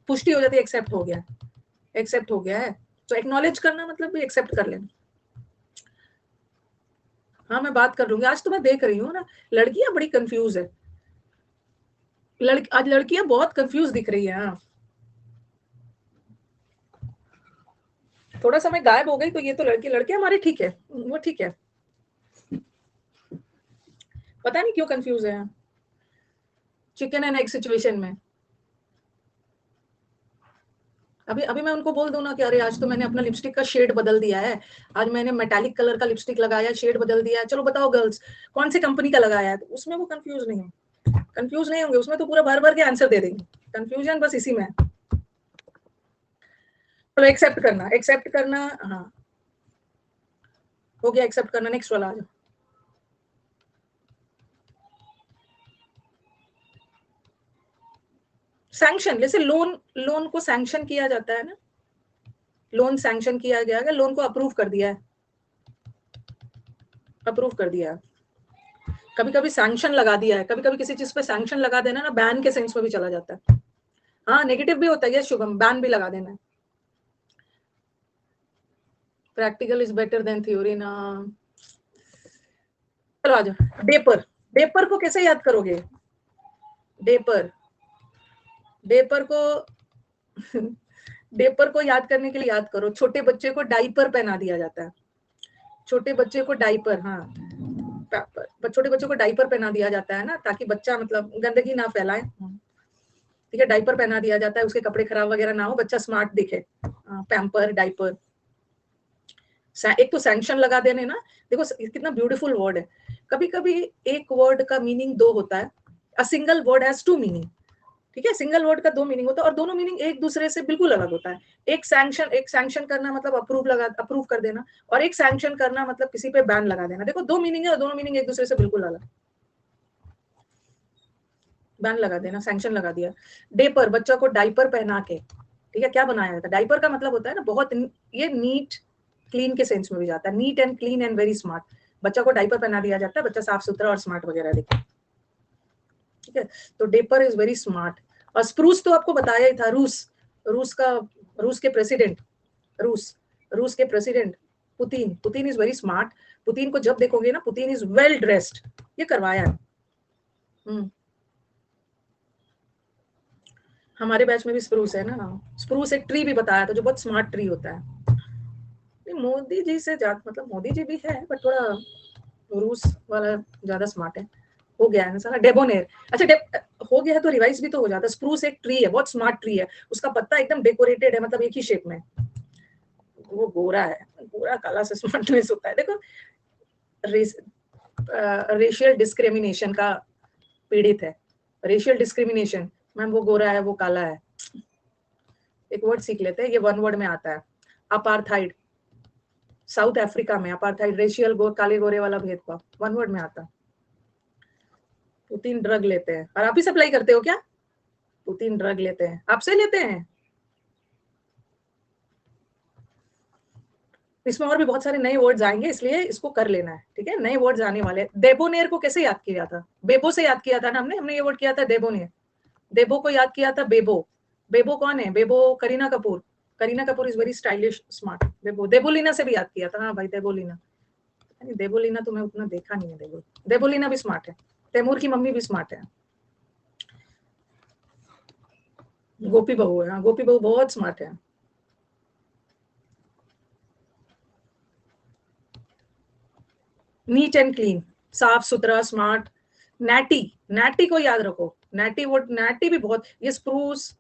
पुष्टि हो जाती है, एक्सेप्ट हो गया, एक्सेप्ट हो गया है। तो एक्नॉलेज करना मतलब भी एक्सेप्ट कर लेना। हाँ, मैं बात कर लूंगी। आज तो मैं देख रही हूँ ना, लड़कियां बड़ी कंफ्यूज है, आज लड़कियां बहुत कंफ्यूज दिख रही है। हाँ, थोड़ा समय गायब हो गई तो ये तो लड़के हमारे ठीक है, वो ठीक है, पता नहीं क्यों कंफ्यूज है, चिकन एंड एग सिचुएशन में। अभी अभी मैं उनको बोल दूं ना कि अरे आज तो मैंने अपना लिपस्टिक का शेड बदल दिया है, आज मैंने मेटालिक कलर का लिपस्टिक लगाया, शेड बदल दिया है, चलो बताओ गर्ल्स कौन सी कंपनी का लगाया है, तो उसमें वो कंफ्यूज नहीं होंगे, उसमें तो पूरा भर भर के आंसर दे देंगे। कंफ्यूजन बस इसी में है। चलो एक्सेप्ट करना, एक्सेप्ट करना, हाँ हो गया, एक्सेप्ट करना। नेक्स्ट वाला आ जाओ। सैंक्शन, जैसे लोन, लोन को सैंक्शन किया जाता है ना, लोन सैंक्शन किया गया है, लोन को अप्रूव कर दिया है, अप्रूव कर दिया है। कभी कभी सैंक्शन लगा दिया है, कभी कभी किसी चीज पे सैंक्शन लगा देना ना, बैन के सेंस में भी चला जाता है। हाँ, नेगेटिव भी होता है, ये शुभम, बैन भी लगा देना है। Practical is better than theory ना। चलो आ जाओ। डेपर, डेपर को कैसे याद करोगे? डेपर, डेपर को डेपर को याद करने के लिए याद करो, छोटे बच्चे को डाइपर पहना दिया जाता है। छोटे बच्चे को डाइपर, हाँ, छोटे बच्चों को डाइपर पहना दिया जाता है ना, ताकि बच्चा मतलब गंदगी ना फैलाए। ठीक है, डाइपर पहना दिया जाता है, उसके कपड़े खराब वगैरह ना हो, बच्चा स्मार्ट दिखे। Pamper, diaper. एक तो सैंक्शन लगा देने ना, देखो कितना ब्यूटीफुल वर्ड है। कभी कभी एक वर्ड का मीनिंग दो होता है। A single word has two meaning. ठीक है, सिंगल वर्ड का दो मीनिंग होता है और दोनों मीनिंग एक दूसरे से बिल्कुल अलग होता है। एक सैंक्शन करना मतलब अप्रूव कर देना, और एक सैंक्शन करना मतलब किसी पे बैन लगा देना। देखो दो मीनिंग है और दोनों मीनिंग एक दूसरे से बिल्कुल अलग। बैन लगा देना, सैंक्शन लगा दिया। डेपर, बच्चा को डाइपर पहना के, ठीक है, क्या बनाया जाता है? डाइपर का मतलब होता है ना बहुत, ये नीट क्लीन के सेंस में भी जाता है, neat and clean and very smart. बच्चा को डाइपर पहना दिया जाता है, बच्चा साफ सुथरा और स्मार्ट वगैरह दिखे। ठीक है, तो डेपर इज वेरी स्मार्ट। और स्प्रूस तो आपको बताया ही था, रूस के प्रेसिडेंट, रूस के president Putin is very smart. Putin को जब देखोगे ना, पुतिन इज वेल ड्रेस्ड, ये करवाया है। हमारे बैच में भी स्प्रूस है ना, स्प्रूस एक ट्री भी बताया था जो बहुत स्मार्ट ट्री होता है। मोदी जी से मतलब मोदी जी भी है, बट थोड़ा रूस वाला ज्यादा स्मार्ट है। हो गया है ना सारा। डेबोनेर, अच्छा हो गया है तो रिवाइज भी तो हो जाता है। स्प्रूस एक ट्री है, बहुत स्मार्ट ट्री है, उसका पत्ता एकदम डेकोरेटेड है, मतलब एक ही शेप में। वो गोरा है, गोरा काला से स्मार्टनेस होता है। देखो रेशियल डिस्क्रिमिनेशन का पीड़ित है। रेशियल डिस्क्रिमिनेशन, मैम वो गोरा है वो काला है। एक वर्ड सीख लेते हैं, ये वन वर्ड में आता है। अपार्थाइड, साउथ अफ्रीका में अपार्थाइड, रेशियल काले गोरे वाला भेदभाव, वन वर्ड में आता। पुतिन ड्रग लेते हैं, और आप ही सप्लाई करते हो क्या? पुतिन ड्रग लेते हैं, आपसे लेते हैं। इसमें और भी बहुत सारे नए वर्ड्स आएंगे, इसलिए इसको कर लेना है। ठीक है, नए वर्ड्स आने वाले। देबोनेर को कैसे याद किया था? बेबो से याद किया था ना हमने ये वर्ड किया था देबोनेर। देबो को याद किया था बेबो। बेबो कौन है? Bebo Kareena Kapoor. Kareena Kapoor is very stylish smart. Bebo, Debolina से भी याद किया था। हाँ भाई, देबोलीना। देबोलीना तो मैं उतना देखा नहीं है। देबोलीना भी स्मार्ट है। तैमूर की मम्मी भी स्मार्ट है। गोपी बहू है, हाँ, गोपी बहू बहुत स्मार्ट है। नीट एंड क्लीन, साफ सुथरा, स्मार्ट। नैटी, नैटी को याद रखो। नैटी, वो नैटी भी बहुत, ये स्प्रूस,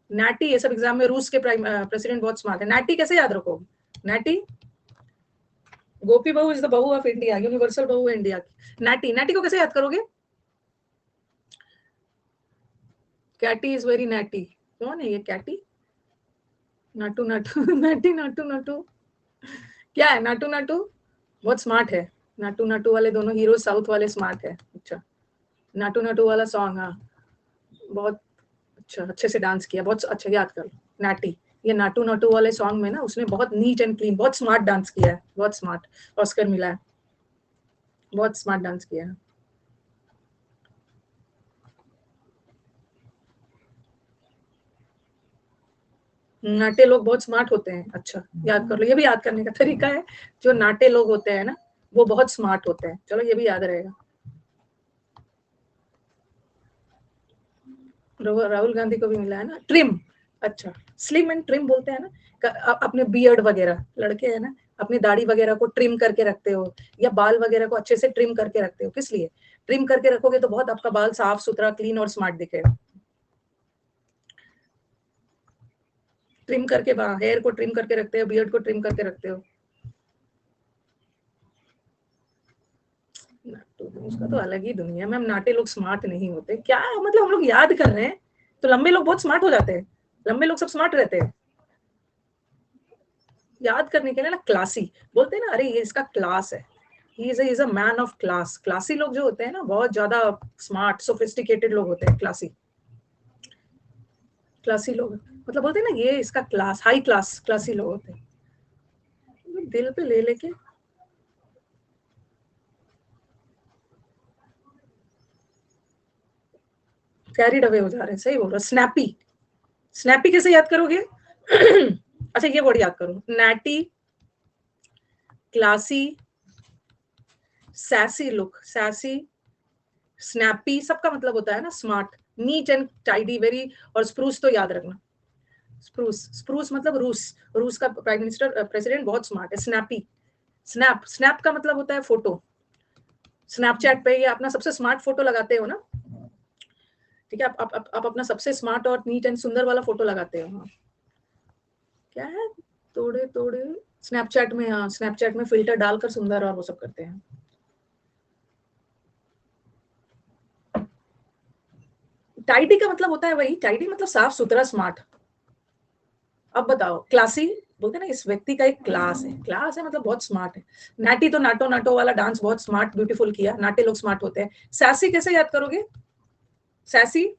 नैटी, ये सब एग्जाम में रूस के प्रेसिडेंट बहुत स्मार्ट है। नैटी कैसे याद रखो? नैटी, गोपी बहू इज द बहू ऑफ इंडिया, यूनिवर्सल बहू है इंडिया की। नैटी, नैटी को कैसे याद करोगे? Katy is very natty. कौन है ये कैटी? नाटू नाटू नैटी, नाटू नाटू क्या है? नाटू नाटू बहुत स्मार्ट है। नाटू नाटू वाले दोनों हीरो साउथ वाले स्मार्ट है। अच्छा, नाटू नाटू वाला सॉन्ग, हाँ, बहुत अच्छा, अच्छे से डांस किया, बहुत अच्छा, याद कर। नाटी, ये नाटू नाटू वाले सॉन्ग में ना उसने बहुत नीट एंड क्लीन, बहुत स्मार्ट डांस किया है, बहुत स्मार्ट। ऑस्कर मिला है, बहुत स्मार्ट डांस किया है। नाटे लोग बहुत स्मार्ट होते हैं। अच्छा, याद कर लो, ये भी याद करने का तरीका है। जो नाटे लोग होते हैं ना, वो बहुत स्मार्ट होते हैं। चलो, ये भी याद रहेगा। राहुल गांधी को भी मिला है ना। ट्रिम, अच्छा, स्लिम एंड ट्रिम बोलते हैं ना। अपने बियर्ड वगैरह, लड़के हैं ना, अपनी दाढ़ी वगैरह को ट्रिम करके रखते हो, या बाल वगैरह को अच्छे से ट्रिम करके रखते हो। किस लिए ट्रिम करके रखोगे? तो बहुत आपका बाल साफ सुथरा, क्लीन और स्मार्ट दिखेगा। ट्रिम करके, हेयर को ट्रिम करके रखते हो, बियर्ड को ट्रिम करके रखते हो। उसका तो अलग ही दुनिया। मैम, नाटे लोग स्मार्ट नहीं होते क्या? मतलब हम लोग याद कर रहे हैं तो लंबे लोग बहुत स्मार्ट हो जाते हैं। लंबे लोग सब स्मार्ट रहते हैं। याद करने के लिए ना, क्लासी बोलते हैं ना, अरे ये इसका क्लास है, he is a man of class. Classy लोग जो होते हैं ना, बहुत ज्यादा स्मार्ट, सोफिस्टिकेटेड लोग होते हैं। क्लासी, क्लासी लोग मतलब बोलते हैं ना, ये इसका क्लास, हाई क्लास क्लासी लोग होते हैं। दिल पे ले लेके कैरिड अवे हो जा रहे हैं। सही बोल रहा। स्नैपी, स्नैपी कैसे याद करोगे? अच्छा, ये वर्ड याद करो, natty, classy, sassy look, sassy, snappy, सबका मतलब होता है ना smart, neat and tidy, very, और स्प्रूस तो याद रखना, स्प्रूस, स्प्रूस मतलब रूस, रूस का प्राइम मिनिस्टर प्रेसिडेंट बहुत स्मार्ट है। स्नैपी, स्नैप, स्नैप का मतलब होता है फोटो, स्नैपचैट पे ये अपना सबसे स्मार्ट फोटो लगाते हो ना, ठीक है, आप अपना सबसे स्मार्ट और नीट एंड सुंदर वाला फोटो लगाते हो। हाँ, क्या है, तोड़े तोड़े, स्नैपचैट में, हाँ स्नैपचैट में फिल्टर डालकर सुंदर और वो सब करते हैं। टाइडी का मतलब होता है वही, टाइडी मतलब साफ सुथरा, स्मार्ट। अब बताओ, क्लासी बोलते हैं ना, इस व्यक्ति का एक क्लास है, क्लास है मतलब बहुत स्मार्ट है। नाटी तो नाटो नाटो वाला डांस बहुत स्मार्ट ब्यूटीफुल किया, नाटे लोग स्मार्ट होते हैं। सैसी कैसे याद करोगे, सैसी,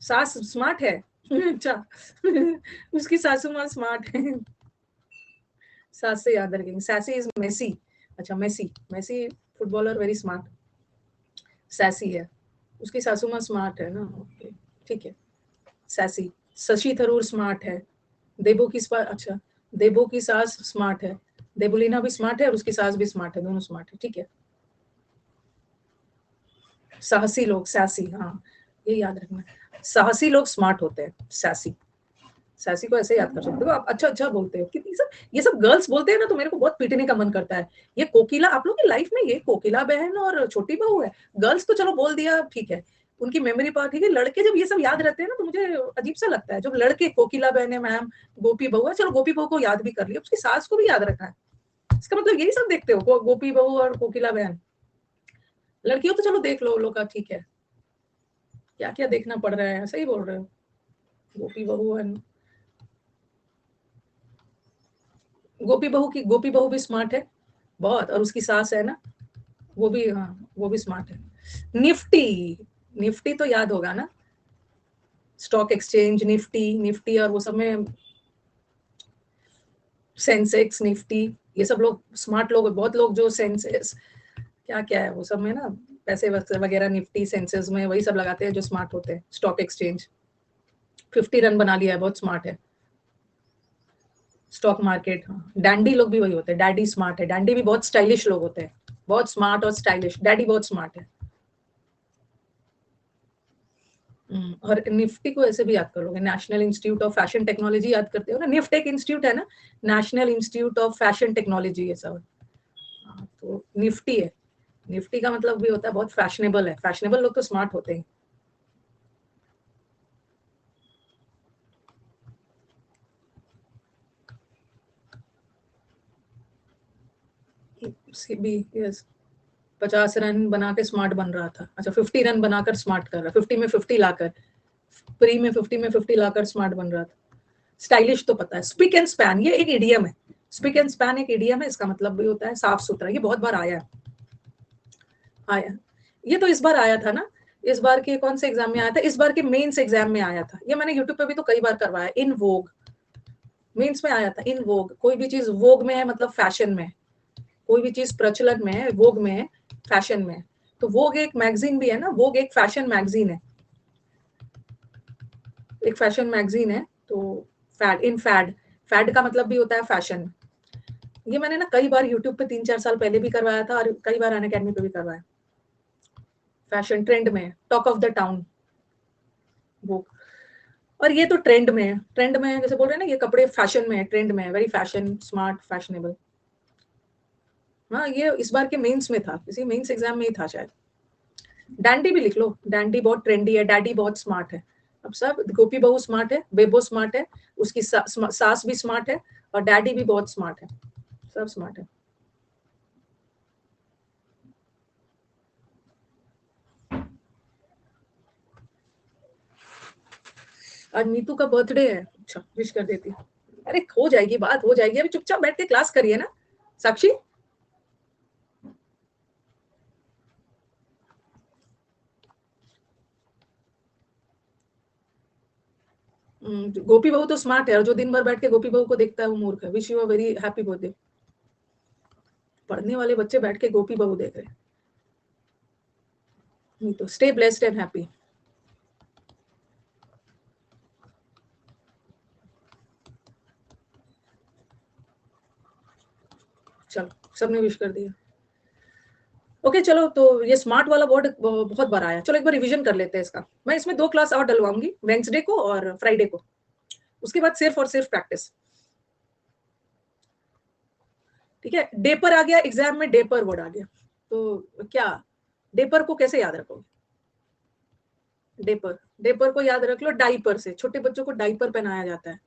सास स्मार्ट है अच्छा उसकी सासू माँ स्मार्ट है सास से याद रखेंगे। सैसी इज मेसी, अच्छा Messi, Messi footballer very smart, sassy है, उसकी सासू माँ स्मार्ट है ना, ओके ठीक है। सैसी, शशि थरूर स्मार्ट है, देबो की अच्छा, देबो की सास स्मार्ट है, देबुलीना भी स्मार्ट है और उसकी सास भी स्मार्ट है, दोनों स्मार्ट है, ठीक है। साहसी लोग, सैसी, हाँ ये याद रखना, साहसी लोग स्मार्ट होते हैं, सैसी, सैसी को ऐसे याद कर सकते हो आप। अच्छा अच्छा बोलते हो, कितनी सब ये सब गर्ल्स बोलते हैं ना, तो मेरे को बहुत पीटने का मन करता है। ये कोकिला, आप लोग की लाइफ में ये कोकिला बहन और छोटी बहू है, गर्ल्स तो चलो बोल दिया ठीक है, उनकी मेमोरी पावर ठीक है, लड़के जब ये सब याद रहते हैं ना तो मुझे अजीब सा लगता है। जब लड़के कोकिला बहन है मैम, गोपी बहू है, चलो गोपी बहू को याद भी कर लिया, उसकी सास को भी याद रखना है, इसका मतलब यही सब देखते हो, गोपी बहू और कोकिला बहन। लड़कियों तो चलो देख लो लोग का, ठीक है, क्या क्या देखना पड़ रहा है, सही बोल रहे हो, गोपी बहू है, गोपी बहू की, गोपी बहू भी स्मार्ट है बहुत, और उसकी सास है ना वो भी, हाँ वो भी स्मार्ट है। निफ्टी, निफ्टी तो याद होगा ना, स्टॉक एक्सचेंज, निफ्टी, निफ्टी और वो सब में, सेंसेक्स, निफ्टी, ये सब लोग स्मार्ट लोग, बहुत लोग जो सेंसेस क्या क्या है वो सब में ना, पैसे वगैरह निफ्टी सेंसेस में वही सब लगाते हैं जो स्मार्ट होते हैं। स्टॉक एक्सचेंज 50 रन बना लिया है, बहुत स्मार्ट है। स्टॉक मार्केट, हाँ डैंडी लोग भी वही होते हैं, डैडी स्मार्ट है, डैंडी भी बहुत स्टाइलिश लोग होते हैं, बहुत स्मार्ट और स्टाइलिश, डैडी बहुत स्मार्ट है। और निफ्टी को ऐसे भी याद करोगे, national institute of fashion technology याद करते हो ना, निफ्ट एक इंस्टीट्यूट है ना, national institute of fashion technology, ये सब। हाँ, तो निफ्टी है, निफ्टी का मतलब भी होता है बहुत फैशनेबल है, फैशनेबल लोग तो स्मार्ट होते हैं। भी यस, 50 रन बना के स्मार्ट बन रहा था, अच्छा 50 रन बनाकर स्मार्ट कर रहा, 50 में 50 लाकर, प्री में 50 में 50 लाकर स्मार्ट बन रहा था। स्टाइलिश तो पता है, स्पिक एंड स्पैन ये एक इडियम है, स्पिक एंड स्पैन एक इडियम है, इसका मतलब भी होता है साफ सुथरा, ये बहुत बार आया है, आया, ये तो इस बार आया था ना, इस बार के कौन से एग्जाम में आया था, इस बार के मेंस एग्जाम में आया था, ये मैंने यूट्यूब पे भी तो कई बार करवाया, इन वोग, मेंस में आया था, इन वोग, कोई भी चीज वोग में है मतलब फैशन में, कोई भी चीज प्रचलन में है, वोग में है, फैशन में है। तो वोग एक मैगजीन भी है ना, वोग एक फैशन मैगजीन है, एक फैशन मैगजीन है, तो फैड, इन फैड, फैड का मतलब भी होता है फैशन। ये मैंने ना कई बार यूट्यूब पे 3-4 साल पहले भी करवाया था और कई बार अनअकैडमी पे भी करवाया। फैशन ट्रेंड में, टॉक ऑफ द टाउन वो, और ये तो ट्रेंड में है, ट्रेंड में जैसे बोल रहे हैं ना, ये कपड़े फैशन में है, ट्रेंड में है, वेरी फैशन स्मार्ट फैशनेबल। हाँ ये इस बार के मेंस में था, किसी मेंस एग्जाम में ही था शायद। डैंडी भी लिख लो, डैंडी बहुत ट्रेंडी है, डैडी बहुत स्मार्ट है, अब सब, गोपी बहू स्मार्ट है, बेबो स्मार्ट है, उसकी सास भी स्मार्ट है, और डैडी भी बहुत स्मार्ट है, सब स्मार्ट है। आज नीतू का बर्थडे है, अच्छा विश कर देती हूँ। अरे हो जाएगी बात, हो जाएगी, अभी चुपचाप बैठ के क्लास करिए ना साक्षी। गोपी बहू तो स्मार्ट है, और जो दिन भर बैठ के गोपी बहू को देखता है वो मूर्ख है। Wish you a very happy birthday. पढ़ने वाले बच्चे बैठ के गोपी बहू देख रहे हैं, नहीं तो स्टे ब्लेस्ड एंड हैप्पी। चलो सबने विश कर दिया। ओके चलो, तो ये स्मार्ट वाला वर्ड बहुत बार आया, चलो एक बार रिवीजन कर लेते हैं इसका। मैं इसमें 2 क्लास और डलवाऊंगी, वेंसडे को और फ्राइडे को, उसके बाद सिर्फ और सिर्फ प्रैक्टिस। ठीक है, डेपर आ गया एग्जाम में, डेपर वर्ड आ गया, तो क्या डेपर को कैसे याद रखोगे? डेपर, डेपर को याद रख लो डाइपर से, छोटे बच्चों को डाइपर पहनाया जाता है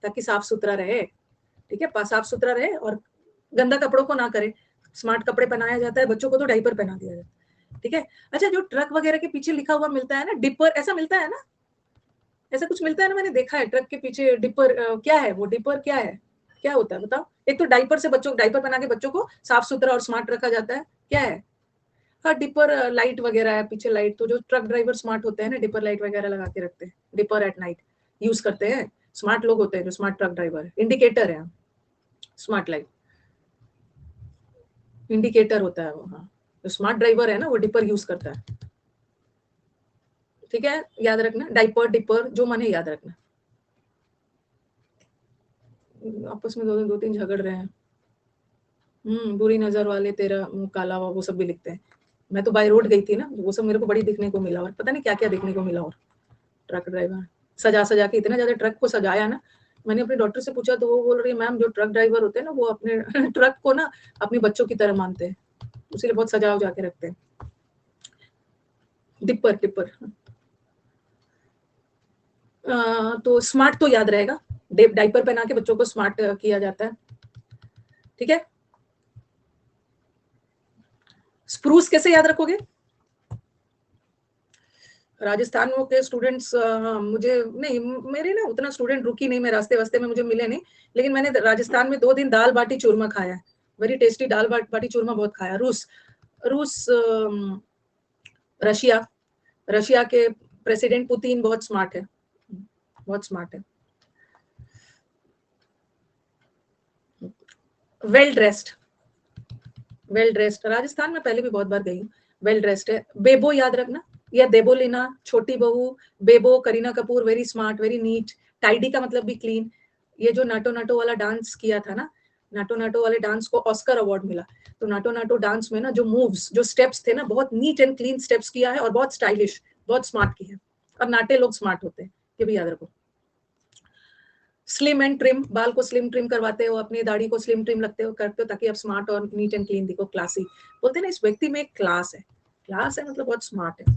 ताकि साफ सुथरा रहे। ठीक है, साफ सुथरा रहे और गंदा कपड़ों को ना करे। स्मार्ट कपड़े पहनाया जाता है, बच्चों को तो डाइपर पहना दिया जाता है। ठीक है, अच्छा जो ट्रक वगैरह के पीछे लिखा हुआ मिलता है ना, डिपर, ऐसा मिलता है ना, ऐसा कुछ मिलता है ना, मैंने देखा है ट्रक के पीछे डिपर। क्या है वो डिपर, क्या है, क्या होता है बताओ? एक तो डाइपर से बच्चों को, डाइपर पहना के बच्चों को साफ सुथरा और स्मार्ट रखा जाता है, क्या है? हाँ डिपर लाइट वगैरह है पीछे, लाइट तो जो ट्रक ड्राइवर स्मार्ट होते हैं ना, डिपर लाइट वगैरह लगा के रखते हैं, डिपर एट नाइट यूज करते हैं। स्मार्ट लोग होते हैं जो स्मार्ट ट्रक ड्राइवर है, इंडिकेटर है, स्मार्ट लाइट इंडिकेटर होता है वो। हाँ, जो स्मार्ट ड्राइवर है ना वो डिपर यूज करता है। ठीक है, याद रखना, डाइपर डिपर जो माने याद रखना। आपस में दो तीन झगड़ रहे हैं। बुरी नजर वाले तेरा मुंह काला हुआ, वो सब भी लिखते हैं। मैं तो बाय रोड गई थी ना, वो सब मेरे को बड़ी दिखने को मिला, और पता नहीं क्या क्या देखने को मिला। और ट्रक ड्राइवर सजा सजा के इतना ज्यादा ट्रक को सजाया ना, मैंने अपने डॉक्टर से पूछा तो वो बोल रही है मैम जो ट्रक ड्राइवर होते हैं ना वो अपने ट्रक को ना अपने बच्चों की तरह मानते हैं, उसीलिए बहुत सजा उजा के रखते हैं। डिपर डिपर तो स्मार्ट तो याद रहेगा, डाइपर पहना के बच्चों को स्मार्ट किया जाता है। ठीक है, स्प्रूस कैसे याद रखोगे? राजस्थान के स्टूडेंट्स मुझे नहीं, मेरे ना उतना स्टूडेंट रुकी नहीं, मैं रास्ते वास्ते में मुझे मिले नहीं, लेकिन मैंने राजस्थान में 2 दिन दाल बाटी चूरमा खाया है, वेरी टेस्टी दाल बाटी चूरमा बहुत खाया। रूस रूस रशिया, रशिया के प्रेसिडेंट पुतिन बहुत स्मार्ट है, बहुत स्मार्ट है। Well dressed, well dressed, Rajasthan में पहले भी बहुत बार गई हूँ, वेल ड्रेस्ड है। बेबो याद रखना, या देबोलिना छोटी बहू, Bebo Kareena Kapoor very smart very neat. Tidy का मतलब भी क्लीन। ये जो नाटो नाटो वाला डांस किया था ना, नाटो नाटो वाले डांस को ऑस्कर अवार्ड मिला, तो नाटो नाटो डांस में ना जो मूव्स जो स्टेप्स थे ना, बहुत नीट एंड क्लीन स्टेप्स किया है और बहुत स्टाइलिश, बहुत स्मार्ट किया है। और नाटे लोग स्मार्ट होते हैं, ये भी याद रखो। स्लिम एंड ट्रिम, बाल को स्लिम ट्रिम करवाते हो, अपनी दाढ़ी को स्लिम ट्रिम लगते हो करते हो ताकि आप स्मार्ट और नीट एंड क्लीन दिखो, क्लासी। बोलते हैं ना इस व्यक्ति में एक क्लास है, क्लास है मतलब बहुत स्मार्ट है।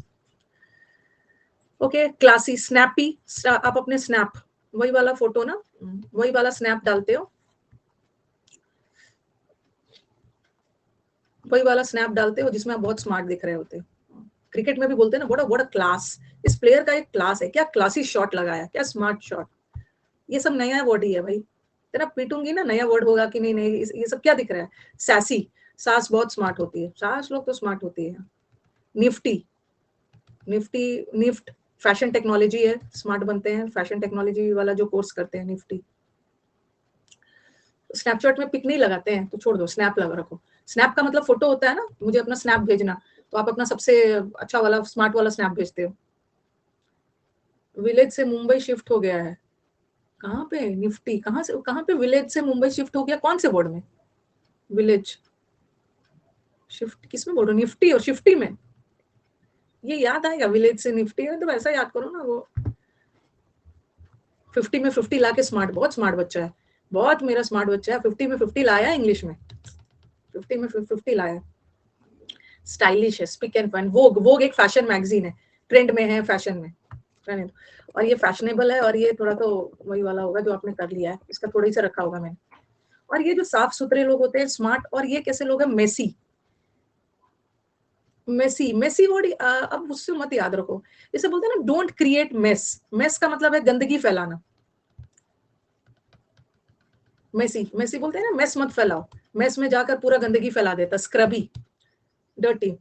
ओके, क्लासी, स्नैपी, आप अपने स्नैप वही वाला फोटो ना, वही वाला स्नैप डालते हो, वही वाला स्नैप डालते हो जिसमें आप बहुत स्मार्ट दिख रहे होते हो। क्रिकेट में भी बोलते हैं ना बड़ा क्लास, इस प्लेयर का एक क्लास है, क्या क्लासी शॉट लगाया, क्या स्मार्ट शॉट। ये सब नया वर्ड ही है भाई, तेरा पीटूंगी ना, नया वर्ड होगा कि नहीं नहीं, ये सब क्या दिख रहा है। सैसी, सास बहुत स्मार्ट होती है, सास लोग तो स्मार्ट होती है। Nifty, nifty NIFT fashion technology है, स्मार्ट बनते हैं फैशन टेक्नोलॉजी वाला जो कोर्स करते हैं, निफ्टी। स्नैपचैट में पिक नहीं लगाते हैं तो छोड़ दो, स्नैप लगा रखो। स्नैप का मतलब फोटो होता है ना, मुझे अपना स्नैप भेजना, तो आप अपना सबसे अच्छा वाला स्मार्ट वाला स्नैप भेजते हो। विलेज से मुंबई शिफ्ट हो गया है, कहाँ पे? निफ्टी कहाँ से, कहाँ पे विलेज से मुंबई शिफ्ट हो गया, कौन से बोर्ड में? विलेज शिफ्ट किसमें बोल रहे हो? निफ्टी और शिफ्टी में, ये याद आएगा विलेज से निफ्टी है, तो ऐसा याद करो ना। वो 50 में 50 ला के स्मार्ट, बहुत स्मार्ट बच्चा है, बहुत मेरा स्मार्ट बच्चा है, 50 में 50 लाया इंग्लिश में, 50 में 50 लाया। स्टाइलिश है, स्पिक एंड फन। वोग, वोग एक फैशन मैगजीन है, ट्रेंड में है फैशन में, और ये फैशनेबल है, और ये थोड़ा तो वही वाला होगा जो आपने कर लिया है, इसका थोड़ा ही सा रखा होगा मैंने। और ये जो साफ सुथरे लोग होते हैं स्मार्ट, और ये कैसे लोग हैं? मेसी, मेसी, मेसी वर्ड अब उससे मत याद रखो, इसे बोलते हैं ना डोंट क्रिएट मेस, मेस का मतलब है गंदगी फैलाना। मेसी, मेसी बोलते हैं ना मेस मत फैलाओ, मेस में जाकर पूरा गंदगी फैला देता, स्क्रबी, डर्टी।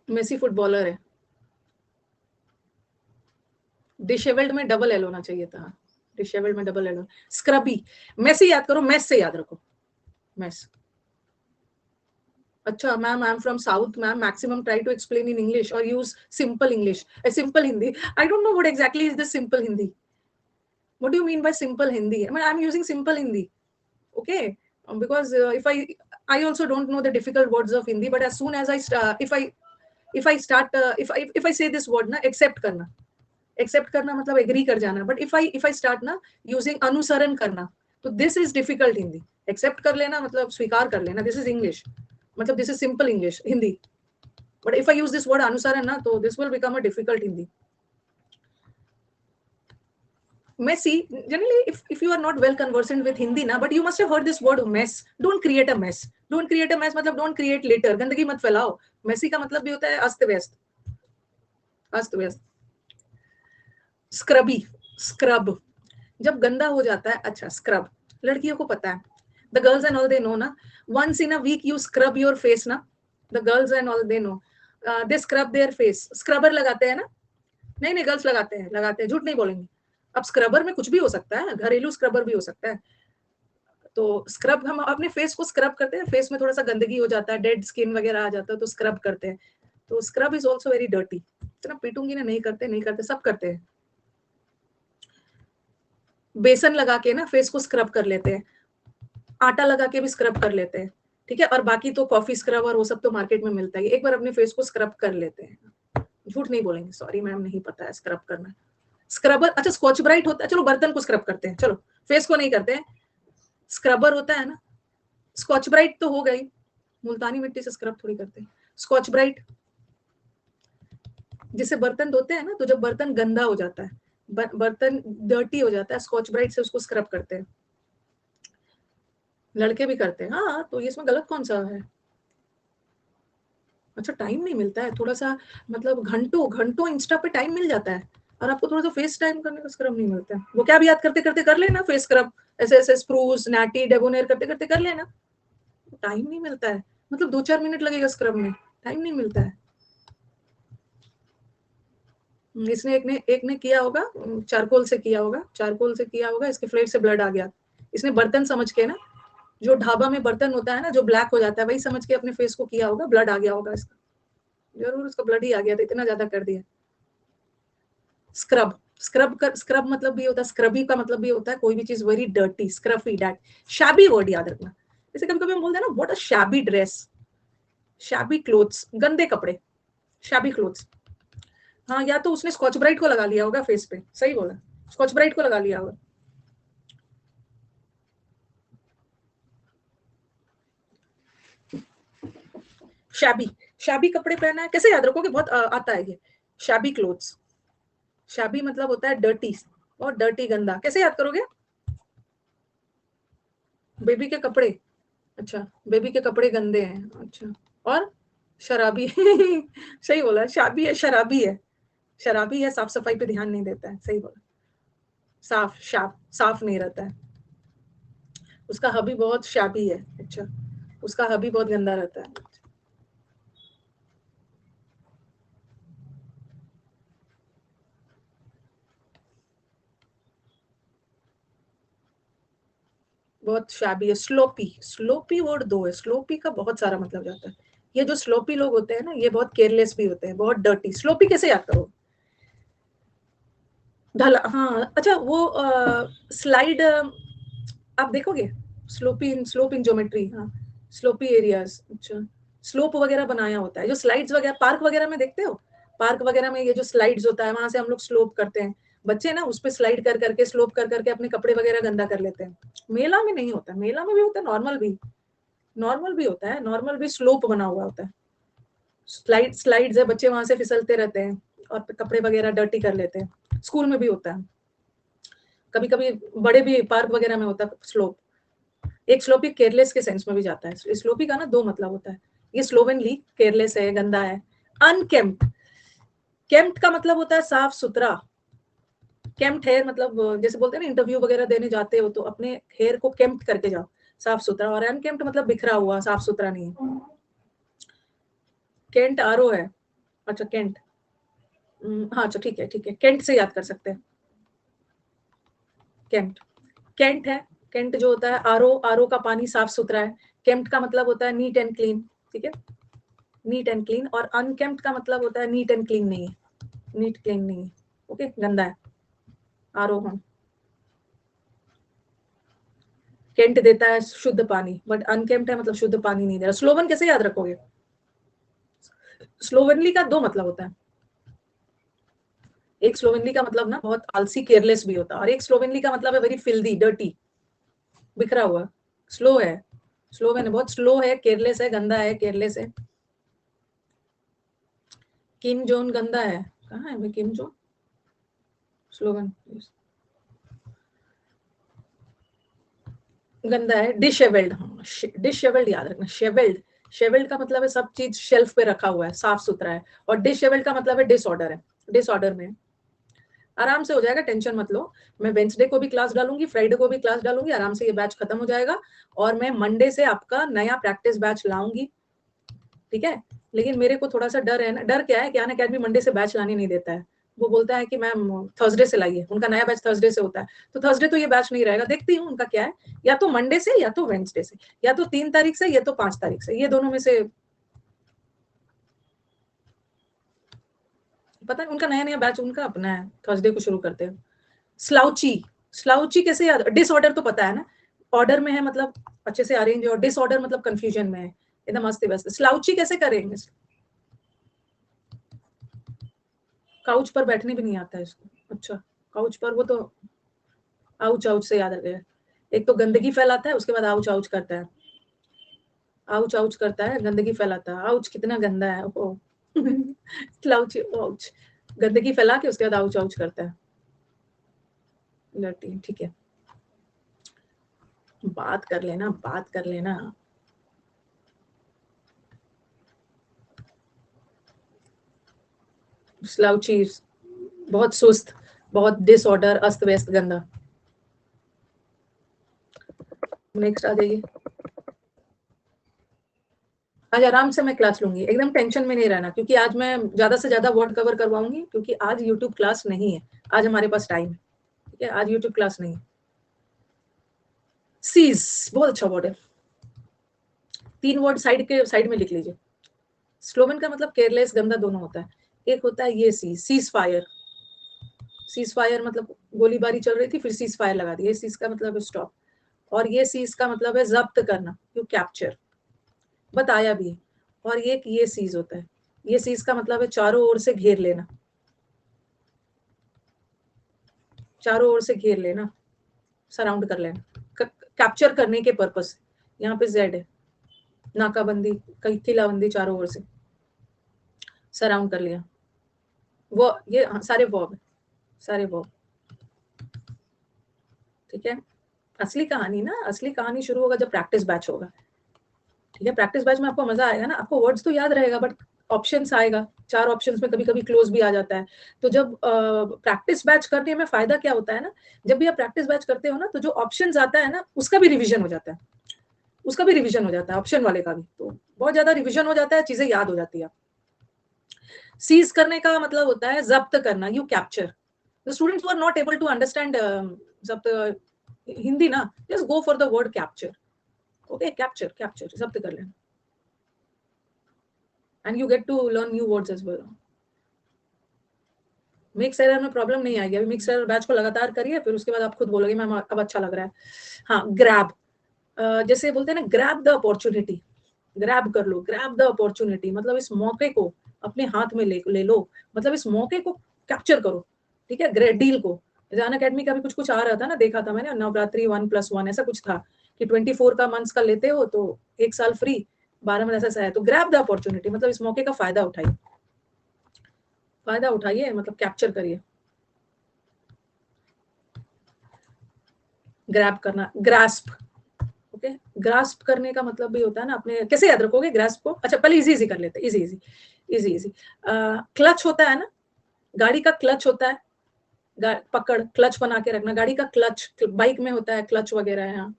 मेसी फुटबॉलर है। डिशेवल्ड में डबल एल होना चाहिए था, डिशेवल्ड में डबल एल। स्क्रबी, मेसी याद करो, मेस से याद रखो, मेस। अच्छा ma'am, I am from south ma'am, maximum try to explain in English और use simple English, simple Hindi. I don't know what exactly is the simple Hindi. What do you mean by simple Hindi? I mean, I'm using simple Hindi. Okay, because if I also don't know the difficult words of Hindi, but as soon as I start, if I start if I say this word na, accept करना मतलब agree कर जाना, but if I start ना using अनुसरण करना, तो this is difficult Hindi. Accept कर लेना मतलब स्वीकार कर लेना, this is English, मतलब this is simple English Hindi. But if I use this word अनुसरण ना, तो this will become a difficult Hindi. Messy, generally, if you are not well conversant with Hindi na, but you must have heard this word mess. Don't create a mess. Don't create a mess मतलब don't create litter. गंदगी मत फैलाओ. Messy का मतलब भी होता है अस्त व्यस्त. अस्त व्यस्त. Scrubby, scrub. जब गंदा हो जाता है, अच्छा scrub. लड़कियों को पता है. The girls and all they know ना. Once in a week you scrub your face ना. The girls and all they know. They scrub their face. Scrubber लगाते हैं ना. नहीं गर्ल्स लगाते हैं, झूठ नहीं बोलेंगे. अब स्क्रबर में कुछ भी हो सकता है, घरेलू स्क्रबर भी हो सकता है. तो स्क्रब हम अपने फेस को स्क्रब करते हैं, फेस में थोड़ा सा गंदगी हो जाता है, डेड स्किन वगैरह आ जाता है, तो स्क्रब करते हैं. तो scrub is also very dirty. इतना पीटूंगी ना, नहीं करते, सब करते हैं. बेसन लगा के ना फेस को स्क्रब कर लेते हैं, आटा लगा के भी स्क्रब कर लेते हैं, ठीक है. और बाकी तो कॉफी स्क्रब और वो सब तो मार्केट में मिलता है. एक बार अपने फेस को स्क्रब कर लेते हैं, झूठ नहीं बोलेंगे. सॉरी मैम, नहीं पता है स्क्रब करना. स्क्रबर, अच्छा स्कॉच ब्राइट होता है, चलो बर्तन को स्क्रब करते हैं, चलो फेस को नहीं करते हैं. स्क्रबर होता है ना, स्कॉच ब्राइट तो हो गई, मुल्तानी मिट्टी से स्क्रब थोड़ी करते हैं. स्कॉच ब्राइट जिससे बर्तन धोते हैं ना, तो जब बर्तन गंदा हो जाता है, बर्तन डर्टी हो जाता है, स्कॉच ब्राइट से उसको स्क्रब करते हैं. लड़के भी करते हैं. हाँ, तो इसमें गलत कौन सा है. अच्छा टाइम नहीं मिलता है, थोड़ा सा मतलब घंटों इंस्टा पे टाइम मिल जाता है, और आपको थोड़ा सा फेस टाइम करने का स्क्रब नहीं मिलता है. वो क्या भी याद करते करते कर लेना फेस स्क्रब, ऐसे स्प्रूस नैटी डेबोनेयर करते करते कर लेना. टाइम नहीं मिलता है, मतलब 2-4 मिनट लगेगा स्क्रब में, टाइम नहीं मिलता है. इसने एक ने किया होगा, चारकोल से किया होगा, इसके फ्लेट से ब्लड आ गया. इसने बर्तन समझ के ना, जो ढाबा में बर्तन होता है ना जो ब्लैक हो जाता है, वही समझ के अपने फेस को किया होगा, ब्लड आ गया होगा इसका. जरूर उसका ब्लड ही आ गया था, इतना ज्यादा कर दिया. स्क्रब मतलब भी होता है, स्क्रबी का मतलब भी होता है कोई भी चीज very dirty, scruffy. That shabby word याद रखना. जैसे कभी कभी हम बोलते हैं ना, what a shabby dress, shabby clothes, गंदे कपड़े, शैबी क्लोथ्स. हाँ, या तो उसने स्कॉच ब्राइट को लगा लिया होगा फेस पे, सही बोला, स्कॉच ब्राइट को लगा लिया होगा. शैबी कपड़े पहना है, कैसे याद रखोगे, बहुत आता है ये. शैबी क्लोथ्स, शैबी मतलब होता है डर्टी, और डर्टी गंदा, कैसे याद करोगे. बेबी के कपड़े, अच्छा बेबी के कपड़े गंदे हैं, अच्छा. और शराबी सही बोला, शाबी है, शराबी है, साफ सफाई पे ध्यान नहीं देता है, सही बोला. साफ नहीं रहता है. उसका हबी बहुत शाबी है, अच्छा उसका हबी बहुत गंदा रहता है. बहुत शाबी है. स्लोपी वर्ड दो है, स्लोपी का बहुत सारा मतलब जाता है. ये जो स्लोपी लोग होते हैं ना, ये बहुत केयरलेस भी होते हैं, बहुत डर्टी. स्लोपी कैसे याद करो, ढला. हाँ अच्छा, वो स्लाइड आप देखोगे, स्लोप इन ज्योमेट्री. हाँ, स्लोपी एरियाज, अच्छा स्लोप वगैरह बनाया होता है, जो स्लाइड्स वगैरह पार्क वगैरह में देखते हो, पार्क वगैरह में ये जो स्लाइड्स होता है, वहां से हम लोग स्लोप करते हैं. बच्चे ना उस पर स्लाइड कर करके, स्लोप कर करके अपने कपड़े वगैरह गंदा कर लेते हैं. मेला में नहीं होता, मेला में भी होता है, नॉर्मल भी होता है, नॉर्मल भी स्लोप बना हुआ होता है. स्लाइड्स है, बच्चे वहां से फिसलते रहते हैं और कपड़े वगैरह डर्टी कर लेते हैं. स्कूल में भी होता है, कभी कभी बड़े भी पार्क वगैरह में होता है स्लोप. एक स्लोपी केयरलेस के सेंस में भी जाता है. स्लोपी का ना दो मतलब होता है. ये स्लोवेनली केयरलेस है, गंदा है. अनकेम्प्ड, केम्प्ड का मतलब होता है साफ सुथरा. केम्प्ड हेयर मतलब जैसे बोलते हैं ना, इंटरव्यू वगैरह देने जाते हो तो अपने हेयर को केम्प्ड करके जाओ, साफ सुथरा. और अनकेम्प्ड मतलब बिखरा हुआ, साफ सुथरा नहीं है. केंट आरओ है, अच्छा केंट. हाँ अच्छा ठीक है, केंट से याद कर सकते हैं. केंट, केंट है. केंट जो होता है, आरओ का पानी साफ सुथरा है. केम्प्ड का मतलब होता है नीट एंड क्लीन, ठीक है, नीट एंड क्लीन. और अनकेम्प्ड का मतलब होता है नीट क्लीन नहीं है, ओके, गंदा है. आरओ हम केंट देता है शुद्ध पानी, बट अनकेम्प्ट है मतलब शुद्ध पानी नहीं दे रहा। स्लोवन कैसे याद रखोगे? स्लोवेनली का दो मतलब होता है, एक स्लोवेनली का मतलब ना बहुत आलसी केयरलेस भी होता है, और एक स्लोवेनली का मतलब है वेरी फिल्दी डर्टी, बिखरा हुआ, स्लो है, स्लोवेन है, बहुत स्लो है, केयरलेस है, गंदा है, केयरलेस है। किम जोन गंदा है, कहाँ है किम जोन? स्लोगन गंदा है, डिशेवेल्ड, डिशेवेल्ड याद रखना, शेवेल्ड, शेवेल्ड का मतलब है सब चीज शेल्फ पे रखा हुआ है, साफ सुथरा है, और डिशेवेल्ड का मतलब है डिसऑर्डर है, डिसऑर्डर में। आराम से हो जाएगा, टेंशन मत लो। मैं वेंसडे को भी क्लास डालूंगी, फ्राइडे को भी क्लास डालूंगी, आराम से ये बैच खत्म हो जाएगा, और मैं मंडे से आपका नया प्रैक्टिस बैच लाऊंगी, ठीक है। लेकिन मेरे को थोड़ा सा डर है ना, डर क्या है, ज्ञान अकेडमी मंडे से बैच लाने नहीं देता है, वो बोलता है कि मैम थर्सडे से लाइए, उनका नया बैच थर्सडे से होता है, तो थर्सडे तो ये बैच नहीं रहेगा, देखती हूँ उनका क्या है, या तो मंडे से या तो वेंसडे से, या तो 3 तारीख से या तो 5 तारीख से, ये दोनों में से, पता है उनका नया नया बैच उनका अपना है, थर्सडे को शुरू करते हैं। स्लाउची, स्लाउची कैसे याद, डिसऑर्डर तो पता है ना, ऑर्डर में है मतलब अच्छे से अरेंज, और डिसऑर्डर मतलब कंफ्यूजन में है, एकदम मस्त व्यस्त। स्लाउची कैसे करेंगे? काउच पर बैठने भी नहीं आता है इसको, अच्छा, काउच पर, वो तो आउच आउच से याद आ गया, एक तो गंदगी फैलाता है, उसके बाद आउच आउच करता है, आउच आउच करता है, गंदगी फैलाता है, आउच कितना गंदा है, ओ स्लाउची, आउच, गंदगी फैला के उसके बाद आउच आउच करता है, लड़ती, ठीक है, बात कर लेना, बात कर लेना। स्लाउची, बहुत सुस्त, बहुत डिसऑर्डर, अस्त व्यस्त, गंदा। नेक्स्ट आ जाइए। आज आराम से मैं क्लास लूंगी, एकदम टेंशन में नहीं रहना, क्योंकि आज मैं ज्यादा से ज्यादा वर्ड कवर करवाऊंगी, क्योंकि आज यूट्यूब क्लास नहीं है, आज हमारे पास टाइम है, ठीक है, आज यूट्यूब क्लास नहीं है। सीज, बहुत अच्छा वर्ड है, 3 वर्ड साइड में लिख लीजिए। स्लोवन का मतलब केयरलेस, गंदा दोनों होता है, एक होता है ये सीज फायर, सीज फायर मतलब गोलीबारी चल रही थी, फिर सीज फायर लगा दिया, सीज का मतलब स्टॉप, और ये सीज का मतलब है जब्त करना, यू कैप्चर, बताया भी है। और एक ये सीज होता है, ये सीज का मतलब है चारों ओर से घेर लेना, चारों ओर से घेर लेना, सराउंड कर लेना, कैप्चर करने के पर्पस से। यहाँ पे जेड है, नाकाबंदी, किलाबंदी, चारों ओर से सराउंड कर लिया, वो ये सारे वर्ब है, सारे वर्ब, ठीक है। असली कहानी ना, असली कहानी शुरू होगा जब प्रैक्टिस बैच होगा, ठीक है। प्रैक्टिस बैच में आपको मजा आएगा ना, आपको वर्ड्स तो याद रहेगा, बट ऑप्शंस आएगा, 4 ऑप्शंस में कभी कभी क्लोज भी आ जाता है। तो जब प्रैक्टिस बैच करने में फायदा क्या होता है ना, जब भी आप प्रैक्टिस बैच करते हो ना, तो जो ऑप्शंस आता है ना, उसका भी रिवीजन हो जाता है, उसका भी रिवीजन हो जाता है, ऑप्शन वाले का भी, तो बहुत ज्यादा रिवीजन हो जाता है, चीजें याद हो जाती है। सीज करने का मतलब होता है जब्त करना, you capture. The students who are not able to understand जब्त हिंदी ना, just go for the word capture, okay, capture, capture, जब्त कर लेना, and you get to learn new words as well. Mix error में प्रॉब्लम नहीं आएगी, अभी mix error batch को लगातार करिए, फिर उसके बाद आप खुद बोलोगे मैम अब अच्छा लग रहा है। हाँ, ग्रैब, जैसे बोलते हैं ना, ग्रैब द अपॉर्चुनिटी, ग्रैब कर लो, ग्रैब द अपॉर्चुनिटी मतलब इस मौके को अपने हाथ में ले लो, मतलब इस मौके को कैप्चर करो, ठीक है, ग्रेट डील को। जान अकेडमी का भी कुछ कुछ आ रहा था ना, देखा था मैंने, नवरात्रि 1+1 ऐसा कुछ था, कि 24 का मंथ्स का लेते हो तो 1 साल फ्री, 12 में ऐसा है, तो ग्रैब द अपॉर्चुनिटी मतलब इस मौके का फायदा उठाइए, फायदा उठाइए, मतलब कैप्चर करिए। ग्रैब करना, ग्रास्प, ओके, ग्रास्प करने का मतलब भी होता है ना, अपने कैसे याद रखोगे ग्रास्प को, अच्छा पहले इजी इजी कर लेते हैं, easy easy, easy easy. Clutch होता है ना, गाड़ी का क्लच होता है, पकड़, क्लच बना के रखना, गाड़ी का क्लच, बाइक में होता है क्लच वगैरह है,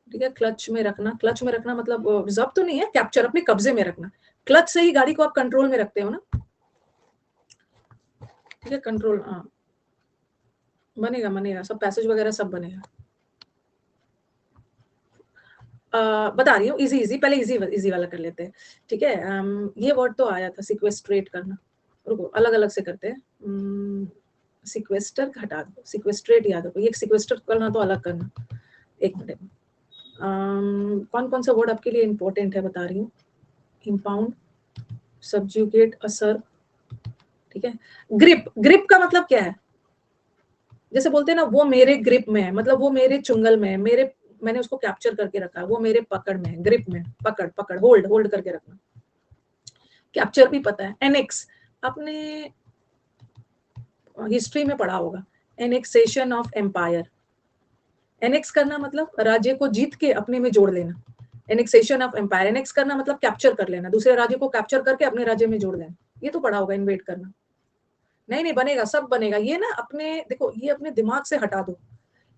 ठीक है, क्लच में रखना, क्लच में रखना मतलब जब्त तो नहीं है, कैप्चर, अपने कब्जे में रखना, क्लच से ही गाड़ी को आप कंट्रोल में रखते हो ना, ठीक है, कंट्रोल, हाँ, बनेगा बनेगा, सब पैसेज वगैरह सब बनेगा। बता रही हूँ, इजी इजी, पहले इजी इजी वाला कर लेते हैं, ठीक है। ये वर्ड तो आया था, सिक्वेस्ट्रेट करना, रुको अलग अलग से करते हैं, सिक्वेस्टर हटा दो, सिक्वेस्ट्रेट याद रखो, ये सिक्वेस्टर करना तो अलग करना, एक मिनट, कौन कौन सा वर्ड आपके लिए इंपॉर्टेंट है बता रही हूँ। इम्पाउंड, सब्ज्यूगेट, असर, ठीक है। ग्रिप, ग्रिप का मतलब क्या है? जैसे बोलते हैं ना वो मेरे ग्रिप में है, मतलब वो मेरे चुंगल में है, मेरे, मैंने उसको कैप्चर करके रखा है, वो मेरे पकड़ में है, ग्रिप में, पकड़ पकड़, होल्ड होल्ड करके रखना। कैप्चर भी पता है। एनेक्स, आपने हिस्ट्री में पढ़ा होगा, एनेक्सेशन ऑफ एम्पायर। एनेक्स करना मतलब राज्य को जीत के अपने में जोड़ लेना, एनेक्सेशन ऑफ एम्पायर। एनेक्स करना मतलब कैप्चर कर लेना, दूसरे राज्य को कैप्चर करके अपने राज्य में जोड़ लेना, ये तो पढ़ा होगा। इन्वेट करना नहीं, नहीं बनेगा, सब बनेगा। ये ना अपने, देखो ये अपने दिमाग से हटा दो,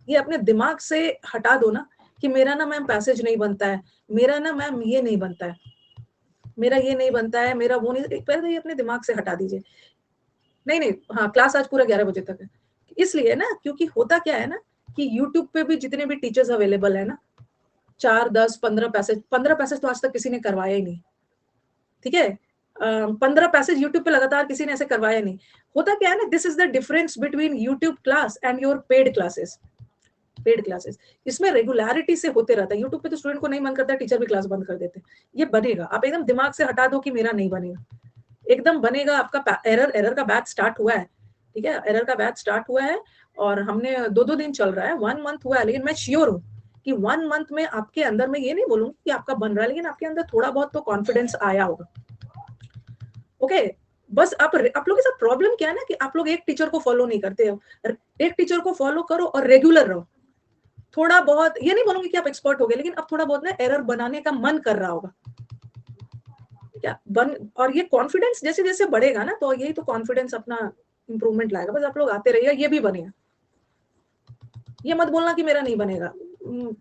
ये अपने दिमाग से हटा दो ना कि मेरा ना मैम पैसेज नहीं बनता है, मेरा ना मैम ये नहीं बनता है, मेरा ये नहीं बनता है, मेरा वो नहीं, पहले तो ये अपने दिमाग से हटा दीजिए। नहीं नहीं, हाँ क्लास आज पूरा 11 बजे तक है, इसलिए ना, क्योंकि होता क्या है ना कि यूट्यूब पे भी जितने भी टीचर्स अवेलेबल है ना, 4, 10, 15 पैसेज, 15 पैसेज तो आज तक किसी ने करवाया ही नहीं, ठीक है। 15 पैसेज यूट्यूब पे लगातार किसी ने ऐसे करवाया नहीं। होता क्या है ना, this is the difference between YouTube class and your paid classes. Paid classes, इसमें रेगुलरिटी से होते रहता है। यूट्यूब पे तो स्टूडेंट को नहीं मन करता, टीचर भी क्लास बंद कर देते। ये बनेगा, आप एकदम दिमाग से हटा दो कि मेरा नहीं बनेगा, एकदम बनेगा। आपका एरर का बैच स्टार्ट हुआ है, ठीक है, एरर का बैच स्टार्ट हुआ है और हमने 2-2 दिन चल रहा है, 1 मंथ हुआ है, लेकिन मैं श्योर हूँ कि 1 मंथ में आपके अंदर, मैं ये नहीं बोलूंगी कि आपका बन रहा है, लेकिन आपके अंदर थोड़ा बहुत तो कॉन्फिडेंस आया होगा। ओके, बस आप लोगों के साथ प्रॉब्लम क्या है ना कि आप लोग एक टीचर को फॉलो नहीं करते हो। एक टीचर को फॉलो करो और रेगुलर रहो। थोड़ा बहुत, ये नहीं बोलूंगी कि आप एक्सपर्ट हो गए, लेकिन अब थोड़ा बहुत ना एरर बनाने का मन कर रहा होगा क्या बन, और ये कॉन्फिडेंस जैसे जैसे बढ़ेगा ना, तो यही तो कॉन्फिडेंस अपना इंप्रूवमेंट लाएगा। बस आप लोग आते रहिएगा, ये भी बनेगा। ये मत बोलना कि मेरा नहीं बनेगा,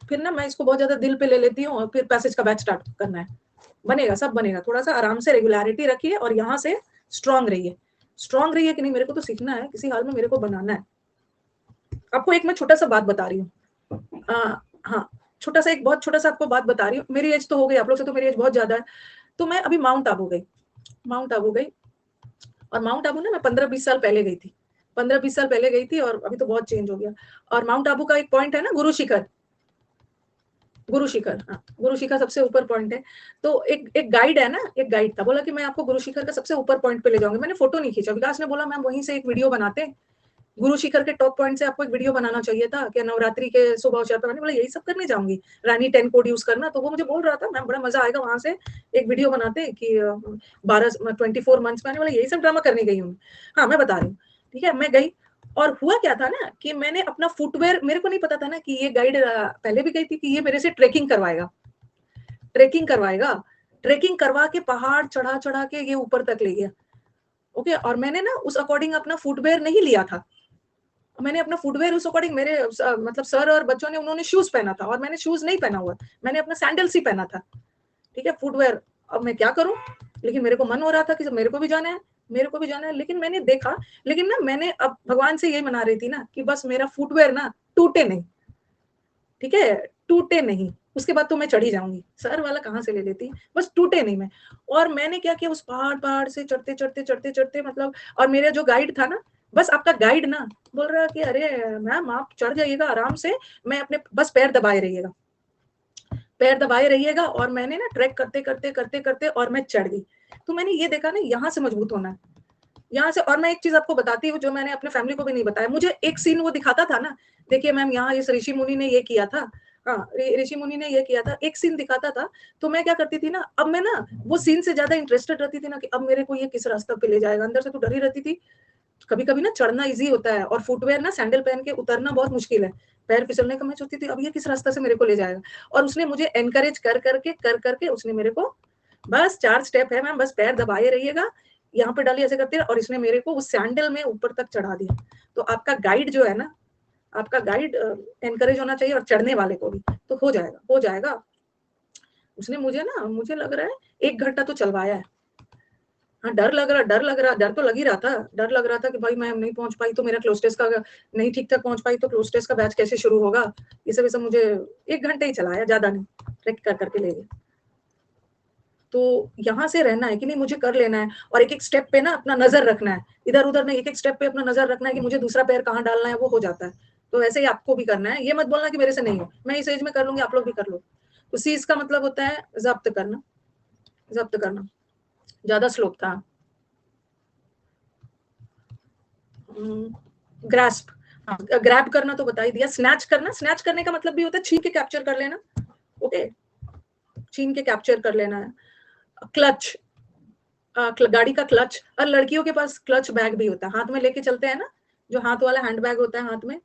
फिर ना मैं इसको बहुत ज्यादा दिल पे ले लेती हूँ और फिर पैसेज का बैच स्टार्ट करना है। बनेगा, सब बनेगा। थोड़ा सा आराम से रेगुलरिटी रखिए और यहाँ से स्ट्रांग रहिए। स्ट्रांग रहिए कि नहीं, मेरे को तो सीखना है, किसी हाल में मेरे को बनाना है। आपको एक मैं छोटा सा बात बता रही हूँ, हाँ छोटा सा, एक बहुत छोटा सा आपको बात बता रही हूँ। मेरी एज तो हो गई, आप लोग से तो मेरी एज बहुत ज्यादा है। तो मैं अभी माउंट आबू गई, माउंट आबू गई, और माउंट आबू ना मैं 15-20 साल पहले गई थी, 15-20 साल पहले गई थी, और अभी तो बहुत चेंज हो गया। और माउंट आबू का एक पॉइंट है ना, गुरु शिखर, गुरु शिखर, हाँ गुरु शिखर सबसे ऊपर पॉइंट है। तो एक गाइड है ना, एक गाइड था, बोला कि मैं आपको गुरु शिखर का सबसे ऊपर पॉइंट पे ले जाऊंगी। मैंने फोटो नहीं खींचा, विकास ने बोला मैम वहीं से एक वीडियो बनाते हैं, गुरु शिखर के टॉप पॉइंट से आपको एक वीडियो बनाना चाहिए था क्या, नवरात्रि के सुबह अवसर पर। मैंने बोला यही सब करने जाऊंगी, रानी 10 कोड यूज करना। तो वो मुझे बोल रहा था मैम बड़ा मजा आएगा, वहां से एक वीडियो बनाते हैं कि 24 मंथ्स। मैंने बोला यही सब ड्रामा करने गई हूँ। हाँ मैं बता रही हूँ, ठीक है। मैं गई, और हुआ क्या था ना कि मैंने अपना फुटवेयर, मेरे को नहीं पता था ना कि ये गाइड पहले भी गई थी कि ये मेरे से ट्रेकिंग करवाएगा, ट्रेकिंग करवाएगा, ट्रेकिंग करवा के पहाड़ चढ़ा चढ़ा के ये ऊपर तक ले गया। ओके, और मैंने ना उस अकॉर्डिंग अपना फुटवेयर नहीं लिया था। मैंने अपना फुटवेयर उस अकॉर्डिंग, मेरे मतलब सर और बच्चों ने, उन्होंने शूज पहना था और मैंने शूज नहीं पहना हुआ, मैंने अपना सैंडल्स ही पहना था, ठीक है, फुटवेयर। अब मैं क्या करूं, लेकिन मेरे को मन हो रहा था कि मेरे को भी जाना है, मेरे को भी जाना है। लेकिन मैंने देखा, लेकिन ना मैंने अब भगवान से यही मना रही थी ना कि बस मेरा फुटवेयर ना टूटे नहीं, ठीक है, टूटे नहीं। उसके बाद तो मैं चढ़ी जाऊंगी, सर वाला कहाँ से ले लेती, बस टूटे नहीं मैं। और मैंने क्या किया, उस पहाड़ पहाड़ से चढ़ते चढ़ते चढ़ते चढ़ते, मतलब, और मेरा जो गाइड था ना, बस आपका गाइड ना बोल रहा कि अरे मैम आप चढ़ जाइएगा आराम से, मैं अपने बस पैर दबाए रहिएगा, पैर दबाए रहिएगा। और मैंने ना ट्रैक करते करते करते करते और मैं चढ़ गई। तो मैंने ये देखा ना, यहाँ से मजबूत होना है, यहाँ से। और मैं एक चीज आपको बताती हूँ जो मैंने अपने फैमिली को भी नहीं बताया, मुझे एक सीन वो दिखाता था ना, देखिए मैम यहाँ इस ऋषि मुनि ने ये किया था, हाँ ऋषि मुनि ने ये किया था, एक सीन दिखाता था। तो मैं क्या करती थी ना, अब मैं ना वो सीन से ज्यादा इंटरेस्टेड रहती थी ना कि अब मेरे को ये किस रास्ते पे ले जाएगा। अंदर से तो डरी रहती थी। कभी कभी ना चढ़ना इजी होता है, और फुटवेयर ना सैंडल पहन के उतरना बहुत मुश्किल है, पैर फिसलने का। मैं सोचती थी अब ये किस रास्ते से मेरे को ले जाएगा। और उसने मुझे एनकरेज कर करके उसने मेरे को, बस 4 स्टेप है मैम, बस पैर दबाए रहिएगा, यहाँ पे डालिए, ऐसे करते रहे, और इसने मेरे को उस सैंडल में ऊपर तक चढ़ा दिया। तो आपका गाइड जो है ना, आपका गाइड एनकरेज होना चाहिए, और चढ़ने वाले को भी, तो हो जाएगा, हो जाएगा। उसने मुझे ना, मुझे लग रहा है 1 घंटा तो चलवाया है। हाँ डर लग रहा, डर तो लग ही रहा था, डर लग रहा था कि भाई मैं नहीं पहुंच पाई तो मेरा क्लोज टेस्ट का, नहीं ठीक ठाक पहुंच पाई तो क्लोज टेस्ट का बैच कैसे शुरू होगा। ये सब मुझे 1 घंटे ही चलाया, ज्यादा नहीं, ट्रैक कर करके ले गए। तो यहाँ से रहना है कि नहीं, मुझे कर लेना है, और एक एक स्टेप पे ना अपना नजर रखना है, इधर उधर नहीं, एक एक स्टेप पे अपना नजर रखना है कि मुझे दूसरा पैर कहाँ डालना है, वो हो जाता है। तो ऐसे ही आपको भी करना है। ये मत बोलना कि मेरे से नहीं हो, मैं इस एज में कर लूंगी, आप लोग भी कर लो। तो सीज का मतलब होता है जब्त करना, जब्त करना। ज्यादा स्लोप था। ग्रास्प, ग्रैब करना तो बता ही दिया। स्नैच करना, स्नैच करने का मतलब भी होता है छीन के कैप्चर कर लेना। ओके, छीन के कैप्चर कर लेना है। क्लच, गाड़ी का क्लच, और लड़कियों के पास क्लच बैग भी होता है, हाथ में लेके चलते हैं ना, जो हाथ वाला हैंड बैग होता है हाथ में,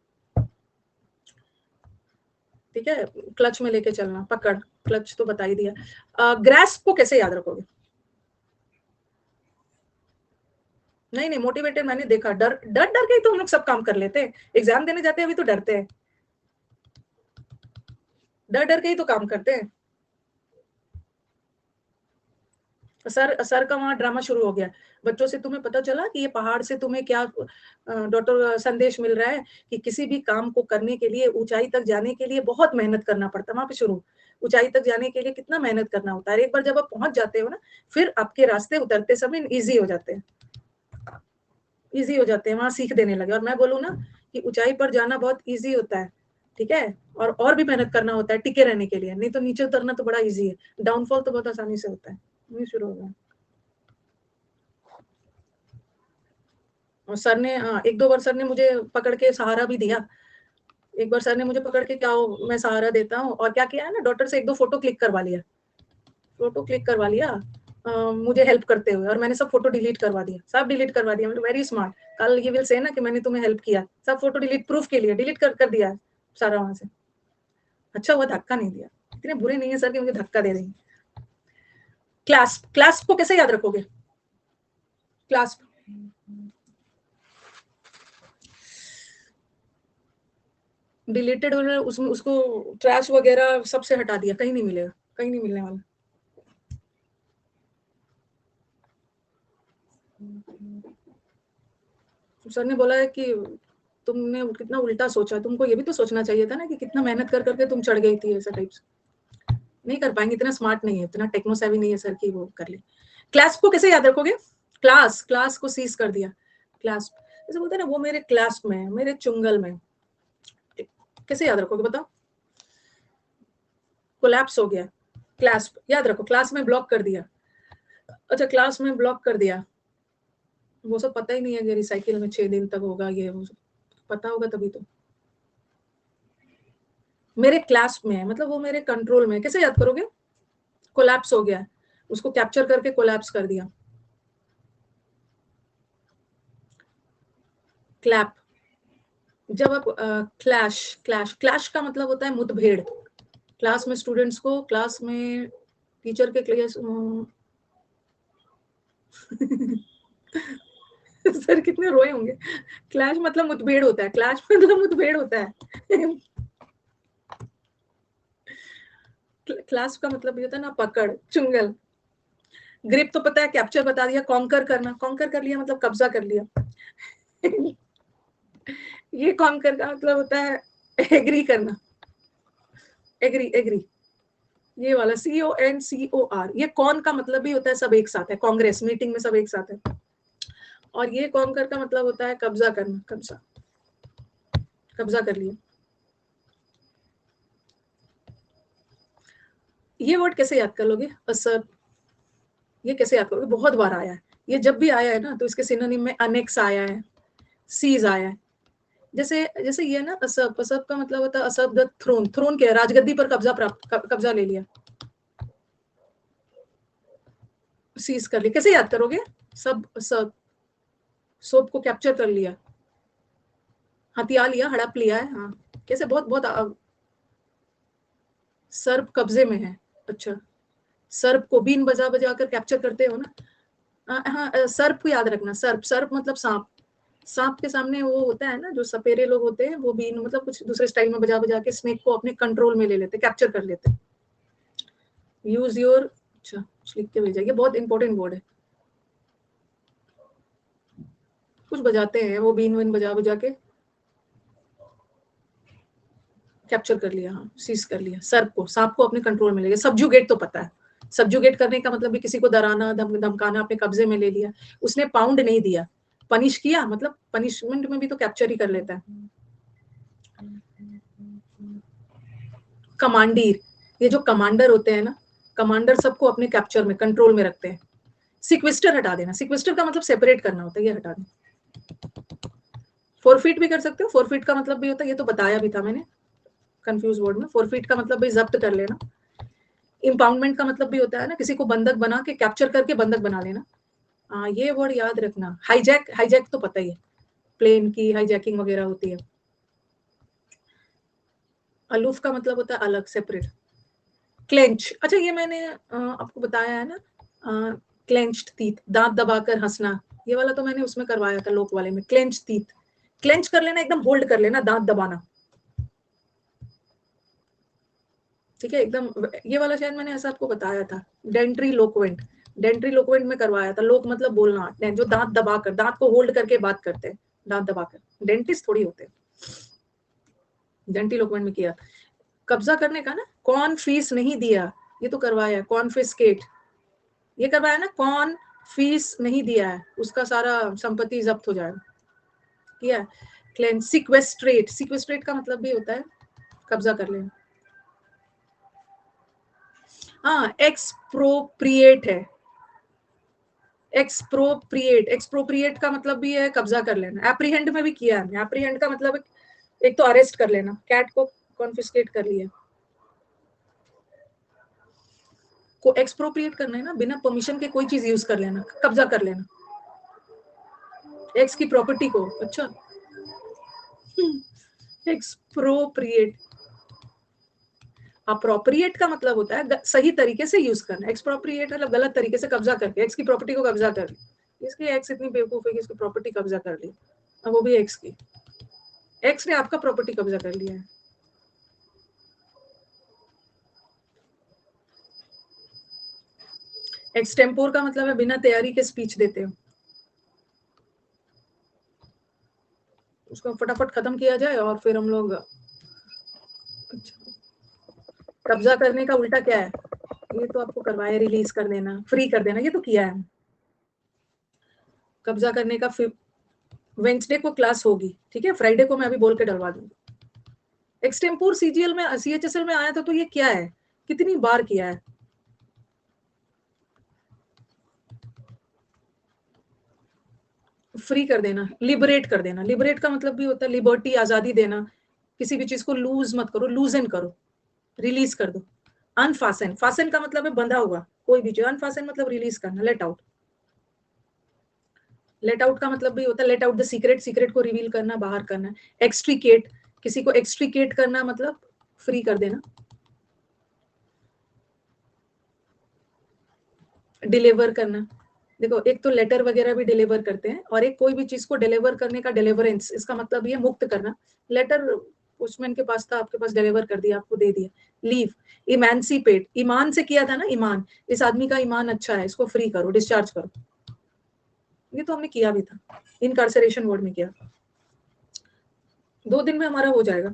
ठीक है, क्लच में लेके चलना, पकड़, क्लच तो बता ही दिया। ग्रास्प को कैसे याद रखोगे? नहीं नहीं, मोटिवेटेड मैंने देखा, डर डर डर के ही तो हम लोग सब काम कर लेते हैं। एग्जाम देने जाते हैं अभी तो डरते हैं, डर डर के ही तो काम करते हैं। सर का वहां ड्रामा शुरू हो गया। बच्चों से तुम्हें पता चला कि ये पहाड़ से तुम्हें क्या डॉक्टर संदेश मिल रहा है कि किसी भी काम को करने के लिए, ऊंचाई तक जाने के लिए बहुत मेहनत करना पड़ता है। वहां पे शुरू, ऊंचाई तक जाने के लिए कितना मेहनत करना होता है। एक बार जब आप पहुंच जाते हो ना, फिर आपके रास्ते उतरते समय इजी हो जाते हैं, इजी हो जाते हैं, वहां सीख देने लगे। और मैं बोलूँ ना कि ऊंचाई पर जाना बहुत इजी होता है, ठीक है, और भी मेहनत करना होता है टिके रहने के लिए, नहीं तो नीचे उतरना तो बड़ा इजी है, डाउनफॉल तो बहुत आसानी से होता है। ये शुरू हो गया। और सर ने एक दो बार सर ने मुझे पकड़ के सहारा भी दिया। एक बार सर ने मुझे पकड़ के, क्या हो, मैं सहारा देता हूँ, और क्या किया है ना, डॉक्टर से एक दो फोटो क्लिक करवा लिया, फोटो क्लिक करवा लिया मुझे हेल्प करते हुए, और मैंने सब फोटो डिलीट करवा दिया, सब डिलीट करवा दिया। मतलब वेरी स्मार्ट। कल ये विल से ना कि मैंने तुम्हें हेल्प किया, सब फोटो डिलीट, प्रूफ के लिए डिलीट कर दिया सारा वहां से। अच्छा हुआ धक्का नहीं दिया, इतने बुरे नहीं है सर कि मुझे धक्का दे देंगे। क्लास, क्लास को कैसे याद रखोगे? क्लास डिलीटेड, उसमें उसको ट्रैश वगैरह सबसे हटा दिया, कहीं नहीं मिलेगा, कहीं नहीं मिलने वाला। सर ने बोला है कि तुमने कितना उल्टा सोचा, तुमको ये भी तो सोचना चाहिए था ना कि कितना मेहनत कर करके तुम चढ़ गई थी, ऐसा टाइप्स। नहीं कर पाएंगे, इतना स्मार्ट नहीं है, इतना टेक्नो सेवी नहीं है सर कि वो कर ले। क्लास को कैसे याद रखोगे? क्लास, क्लास को सीज कर दिया। क्लास जैसे बोलते हैं ना, वो मेरे क्लास में, मेरे चुंगल में, कैसे याद रखोगे बताओ? कोलैप्स हो गया, क्लास याद रखो, क्लास में ब्लॉक कर दिया। अच्छा, क्लास में ब्लॉक कर दिया, वो सब पता ही नहीं है कि रिसाइकिल में 6 दिन तक होगा, ये वो पता होगा तभी तो। मेरे क्लास में है मतलब वो मेरे कंट्रोल में, कैसे याद करोगे? कोलैप्स हो गया, उसको कैप्चर करके कोलैप्स कर दिया। क्लैप, जब आप क्लैश, क्लैश, क्लैश का मतलब होता है मुठभेड़। क्लास में स्टूडेंट्स को, क्लास में टीचर के क्लास सर कितने रोए होंगे। क्लैश मतलब मुठभेड़ होता है, क्लैश मतलब मुठभेड़ होता है। क्लास का मतलब ये होता है ना, पकड़, चुंगल। ग्रिप तो पता है, कैप्चर बता दिया। कॉन्कर करना, कॉन्कर कर लिया मतलब कब्जा कर लिया। ये कॉन्कर का मतलब होता है एग्री करना, एग्री, एग्री। ये वाला CONCOR, ये कॉन का मतलब भी होता है सब एक साथ है, कांग्रेस मीटिंग में सब एक साथ है। और ये कॉन्कर का मतलब होता है कब्जा करना, कब्जा, कब्जा कर लिया। ये वर्ड कैसे याद कर लोगे? असर, ये कैसे याद करोगे? बहुत बार आया है ये, जब भी आया है ना तो इसके सिनोनिम में अनेक्स आया है, सीज आया है। जैसे जैसे ये ना, असब, असब का मतलब होता है असब द थ्रोन, थ्रोन क्या है, राजगद्दी पर कब्जा प्राप्त, कब्जा ले लिया, सीज कर लिया। कैसे याद करोगे? सब, सब, सोप को कैप्चर कर लिया, हथिया लिया, हड़प लिया है, हाँ। कैसे, बहुत बहुत सर्प कब्जे में है। अच्छा, सर्प को बीन बजा बजा कर कैप्चर करते हो ना। हाँ, सर्प को याद रखना, सर्प, सर्प मतलब सांप। सांप के सामने वो होता है ना, जो सपेरे लोग होते हैं, वो बीन मतलब कुछ दूसरे स्टाइल में बजा बजा के स्नेक को अपने कंट्रोल में ले लेते, कैप्चर कर लेते। यूज योर, अच्छा लिख के भेजा, ये बहुत इंपॉर्टेंट वर्ड है। कुछ बजाते हैं वो बीन वीन बजा बजा के कैप्चर कर लिया, हाँ, सीज कर लिया। सर्प को, सांप को अपने कंट्रोल में ले लिया। सब्जुगेट तो पता है, सब्जुगेट करने का मतलब भी किसी को डराना, धमकाना, अपने कब्जे में ले लिया। उसने पाउंड नहीं दिया, पनिश किया, मतलब पनिशमेंट में भी तो कैप्चर ही कर लेता है। कमांडीर, ये जो कमांडर होते हैं ना, कमांडर सबको अपने कैप्चर में, कंट्रोल में रखते हैं। सिक्विस्टर हटा देना, सिक्विस्टर का मतलब सेपरेट करना होता है, ये हटा देना। फोरफीट भी कर सकते हो, फोरफीट का मतलब भी होता है, ये तो बताया भी था मैंने कंफ्यूज वर्ड में। फोरफीट का मतलब भी जब्त कर लेना। इम्पाउंडमेंट का मतलब भी होता है ना, किसी को बंधक बना के, कैप्चर करके बंधक बना लेना। ये वर्ड याद रखना। हाईजैक, हाईजैक तो पता ही है, प्लेन की हाईजैकिंग वगैरह होती है। अलूफ का मतलब होता है अलग, सेपरेट। क्लेंच, अच्छा ये मैंने आपको बताया है ना, क्लेंच्ड टीथ, दांत दबाकर हंसना, ये वाला तो मैंने उसमें करवाया था लोक वाले में। क्लेंच टीथ, क्लेंच कर लेना, एकदम होल्ड कर लेना, दांत दबाना, ठीक है एकदम। ये वाला शायद मैंने ऐसा आपको बताया था। डेंट्री लोक्वेंट, डेंट्री लोक्वेंट में करवाया था। लोक मतलब बोलना, जो दांत दबाकर, दांत को होल्ड करके बात करते हैं, दांत दबाकर। डेंटिस्ट थोड़ी होते हैं। डेंट्री लोक्वेंट में किया। कब्जा करने का ना, कौन फीस नहीं दिया, ये तो करवाया। कॉन्फिस्केट, ये करवाया ना, कौन फीस नहीं दिया है उसका सारा संपत्ति जब्त हो जाएगा, किया। क्लेंच, सिक्वेस्ट्रेट, सिक्वेस्ट्रेट का मतलब भी होता है कब्जा कर लेना। हाँ, एक्सप्रोप्रिएट है, एक्सप्रोप्रिएट, एक्सप्रोप्रिएट का मतलब भी है कब्जा कर लेना। एप्रीहेंड में भी किया है। एप्रीहेंड का मतलब एक तो अरेस्ट कर लेना, कैट को कॉन्फिस्केट कर लिया। को एक्सप्रोप्रिएट करना है ना, बिना परमिशन के कोई चीज यूज कर लेना, कब्जा कर लेना, एक्स की प्रॉपर्टी को। अच्छा, एक्सप्रोप्रिएट, अप्रोप्रिएट का मतलब होता है सही तरीके से यूज करना। एक्सप्रोप्रिएट मतलब गलत तरीके से कब्जा करके, एक्स की प्रॉपर्टी को कब्जा कर ली। इसकी एक्स इतनी बेवकूफ है कि इसकी प्रॉपर्टी कब्जा कर ली, अब वो भी एक्स की, एक्स ने आपका प्रॉपर्टी कब्जा कर लिया है। एक्सटेम्पोर का मतलब है बिना तैयारी के स्पीच देते हो, उसको फटाफट खत्म किया जाए और फिर हम लोग। कब्जा करने का उल्टा क्या है, ये तो आपको करवाया, रिलीज कर देना, फ्री कर देना, ये तो किया है। कब्जा करने का वेंसडे को क्लास होगी, ठीक है, फ्राइडे को मैं अभी बोल के डलवा दूंगी। एक्सटेम्पोर सीजीएल में, सीएचएसएल में आया था, तो ये क्या है, कितनी बार किया है। फ्री कर देना, लिबरेट कर देना। लिबरेट का मतलब भी होता है लिबर्टी, आजादी देना। किसी भी चीज को लूज मत करो, लूजन करो, रिलीज कर दो। अनफासन, फासन का मतलब है बंधा हुआ कोई भी चीज, अनफासन मतलब रिलीज करना, लेट आउट। लेट आउट का मतलब भी होता है let out the secret, secret को रिवील करना, बाहर करना। एक्सट्रीकेट, किसी को एक्सट्रीकेट करना मतलब फ्री कर देना। डिलीवर करना, देखो एक तो लेटर वगैरह भी डिलीवर करते हैं, और एक कोई भी चीज को डिलीवर करने का, डिलीवरेंस, इसका मतलब ये मुक्त करना। लेटर पोस्टमैन के पास था, आपके पास डिलीवर कर दिया, आपको दे दिया। लीव, इमेंसिपेट, ईमान से किया था ना, ईमान, इस आदमी का ईमान अच्छा है, इसको फ्री करो, डिस्चार्ज करो, ये तो हमने किया भी था, इनकार्सरेशन वर्ड में किया। 2 दिन में हमारा हो जाएगा।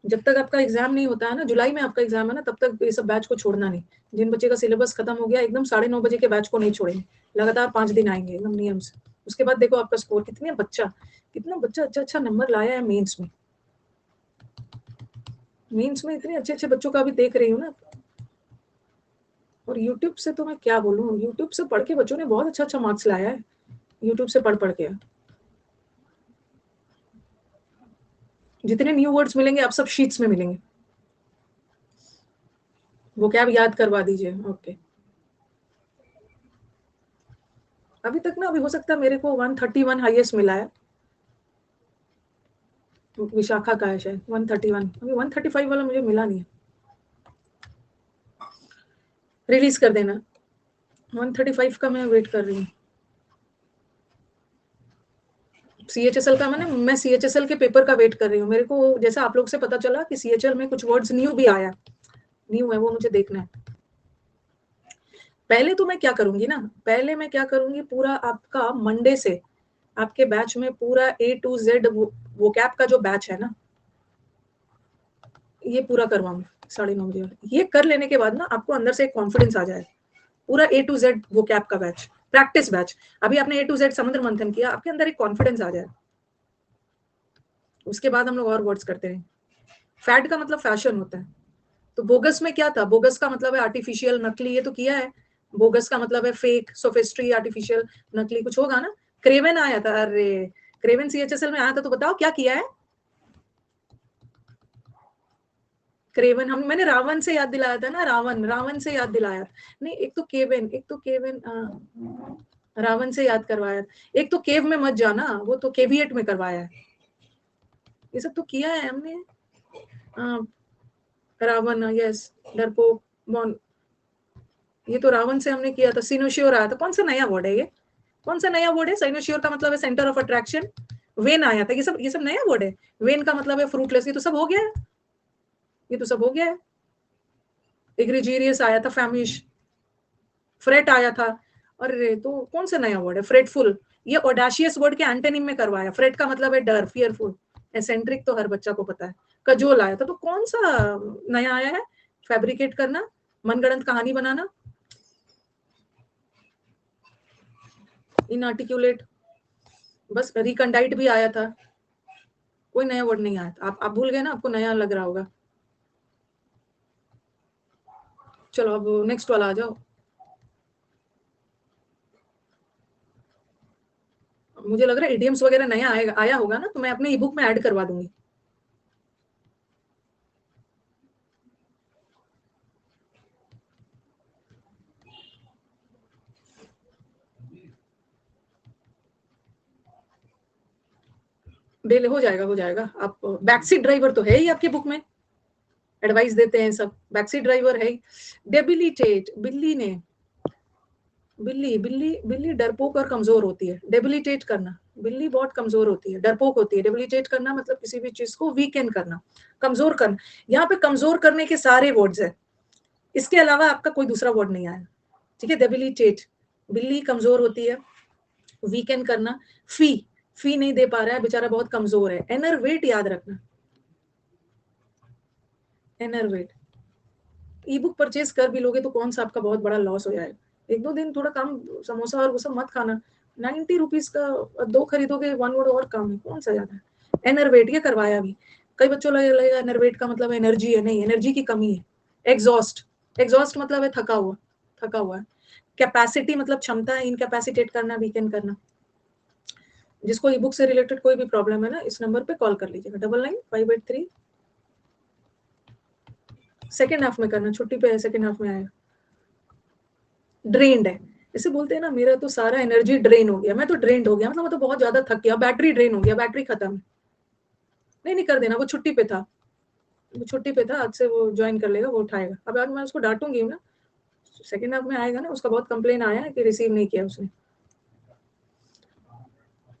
जब तक आपका एग्जाम नहीं होता है ना, जुलाई में आपका एग्जाम है ना, तब तक ये सब बैच को छोड़ना नहीं। जिन बच्चे का सिलेबस खत्म हो गया, एकदम 9:30 बजे के बैच को नहीं छोड़ेंगे, लगातार 5 दिन आएंगे एकदम नियम से। उसके बाद देखो आपका स्कोर, कितना बच्चा अच्छा अच्छा नंबर लाया है मेंस में। मेंस में इतने अच्छे अच्छे बच्चों का भी देख रही हूँ ना। और यूट्यूब से तो मैं क्या बोलूँ, यूट्यूब से पढ़ के बच्चों ने बहुत अच्छा अच्छा मार्क्स लाया है, यूट्यूब से पढ़ के। जितने न्यू वर्ड्स मिलेंगे आप सब शीट्स में मिलेंगे, वो क्या याद करवा दीजिए। ओके, अभी तक ना, अभी हो सकता है मेरे को 131 हाईएस्ट मिला है, विशाखा का है शायद 131, अभी 135 वाला मुझे मिला नहीं है। रिलीज कर देना, 135 का मैं वेट कर रही हूँ। सीएचएसएल का मैं सीएचएसएल के पेपर का वेट कर रही हूँ। मेरे को जैसा आप लोग से पता चला कि सीएचएल में कुछ वर्ड्स न्यू भी आया, न्यू है, वो मुझे देखना है। पहले तो मैं क्या करूंगी ना, पहले मैं क्या करूंगी, पूरा आपका मंडे से आपके बैच में पूरा A to Z वो कैप का जो बैच है ना, ये पूरा करवाऊंगी 9:30 बजे। ये कर लेने के बाद ना आपको अंदर से एक कॉन्फिडेंस आ जाए, पूरा A to Z वो कैप का बैच, प्रैक्टिस बैच। अभी आपने A to Z समुद्र मंथन किया, आपके अंदर एक कॉन्फिडेंस आ जाए, उसके बाद हम लोग और वर्ड्स करते हैं। फैड का मतलब फैशन होता है। तो बोगस में क्या था? बोगस का मतलब है आर्टिफिशियल, नकली, ये तो किया है। बोगस का मतलब है फेक, सोफिस्ट्री, आर्टिफिशियल, नकली, कुछ होगा ना। क्रेवन आया था, अरे क्रेवन सीएचएसएल में आया था, तो बताओ क्या किया है क्रेवन? मैंने रावण से याद दिलाया था ना, रावण से याद दिलाया। नहीं, एक तो केवन रावण से याद करवाया। एक तो केव में मत जाना, वो तो केविएट में करवाया है। ये सब तो किया है हमने। रावण, यस, डरपोक, मॉन, ये तो रावण से हमने किया था। सिनोशियोर आया था। कौन सा नया वर्ड है ये? कौन सा नया वर्ड है? सिनोशियोर का मतलब है सेंटर ऑफ अट्रैक्शन। वेन आया था। ये सब नया वर्ड है। वेन का मतलब है फ्रूटलेस। ये तो सब हो गया है, ये तो सब हो गया है। एग्रीजीरियस आया था, फैमिश, फ्रेट आया था। अरे तो कौन सा नया वर्ड है? फ्रेटफुल, ये ऑडाशियस वर्ड के एंटोनिम में करवाया। फ्रेट का मतलब है डर, फियरफुल। एसेंट्रिक तो हर बच्चा को पता है। कजोल आया था। तो कौन सा नया आया है? फैब्रिकेट करना, मनगढ़ंत कहानी बनाना, इनआर्टिकुलेट, बस रिकंडाइट भी आया था। कोई नया वर्ड नहीं आया था। आप भूल गए ना, आपको नया लग रहा होगा। चलो अब नेक्स्ट वाला आ जाओ। मुझे लग रहा है इडियम्स वगैरह नया आया होगा ना, तो मैं अपने ई बुक में ऐड करवा दूंगी। डेल हो जाएगा, हो जाएगा। आप बैकसीट ड्राइवर तो है ही आपकी बुक में, एडवाइस देते हैं सब। बैकसीट ड्राइवर है ही। डेबिलिटेट, बिल्ली ने, बिल्ली बिल्ली बिल्ली डरपोक और कमजोर होती है। डेबिलिटेट करना, बिल्ली बहुत कमजोर होती है, डरपोक होती है। डेबिलिटेट करना मतलब किसी भी चीज को वीकेंड करना, कमजोर करना। यहाँ पे कमजोर करने के सारे वर्ड्स है, इसके अलावा आपका कोई दूसरा वर्ड नहीं आया। ठीक है, डेबिलिटेट, बिल्ली कमजोर होती है, वीकेंड करना। फी नहीं दे पा रहा है बेचारा, बहुत कमजोर है। एनरवेट याद रखना, एनरवेट। ई बुक परचेज कर भी लोगे तो कौन सा आपका बहुत बड़ा लॉस हो जाएगा। एक दो दिन थोड़ा कम समोसा और वो सब मत खाना। 90 रुपीज का 2 खरीदोगे, 1 वर्ड और कम है, कौन सा ज्यादा है। एनरवेट ये करवाया भी। कई बच्चों लगेगा एनरवेट का मतलब एनर्जी है, नहीं, एनर्जी की कमी है। एग्जॉस्ट, एग्जॉस्ट मतलब है थका हुआ, थका हुआ है। कैपेसिटी मतलब क्षमता है, इनकैपेसिटेट करना, वीकेंड करना। जिसको ई बुक से रिलेटेड कोई भी प्रॉब्लम है ना, इस नंबर पे कॉल कर लीजिएगा, 99-583। सेकेंड हाफ में करना, छुट्टी पे है, सेकेंड हाफ में आएगा। ड्रेन्ड है, इसे बोलते हैं ना, मेरा तो सारा एनर्जी ड्रेन हो गया, मैं तो ड्रेन्ड हो गया, मतलब मैं तो बहुत ज्यादा थक गया, बैटरी ड्रेन हो गया, बैटरी खत्म। नहीं नहीं कर देना, वो छुट्टी पे था, वो छुट्टी पे था, आज से वो ज्वाइन कर लेगा, वो उठाएगा। अब आज मैं उसको डांटूंगी ना, सेकेंड हाफ में आएगा ना, उसका बहुत कंप्लेन आया है कि रिसीव नहीं किया उसने।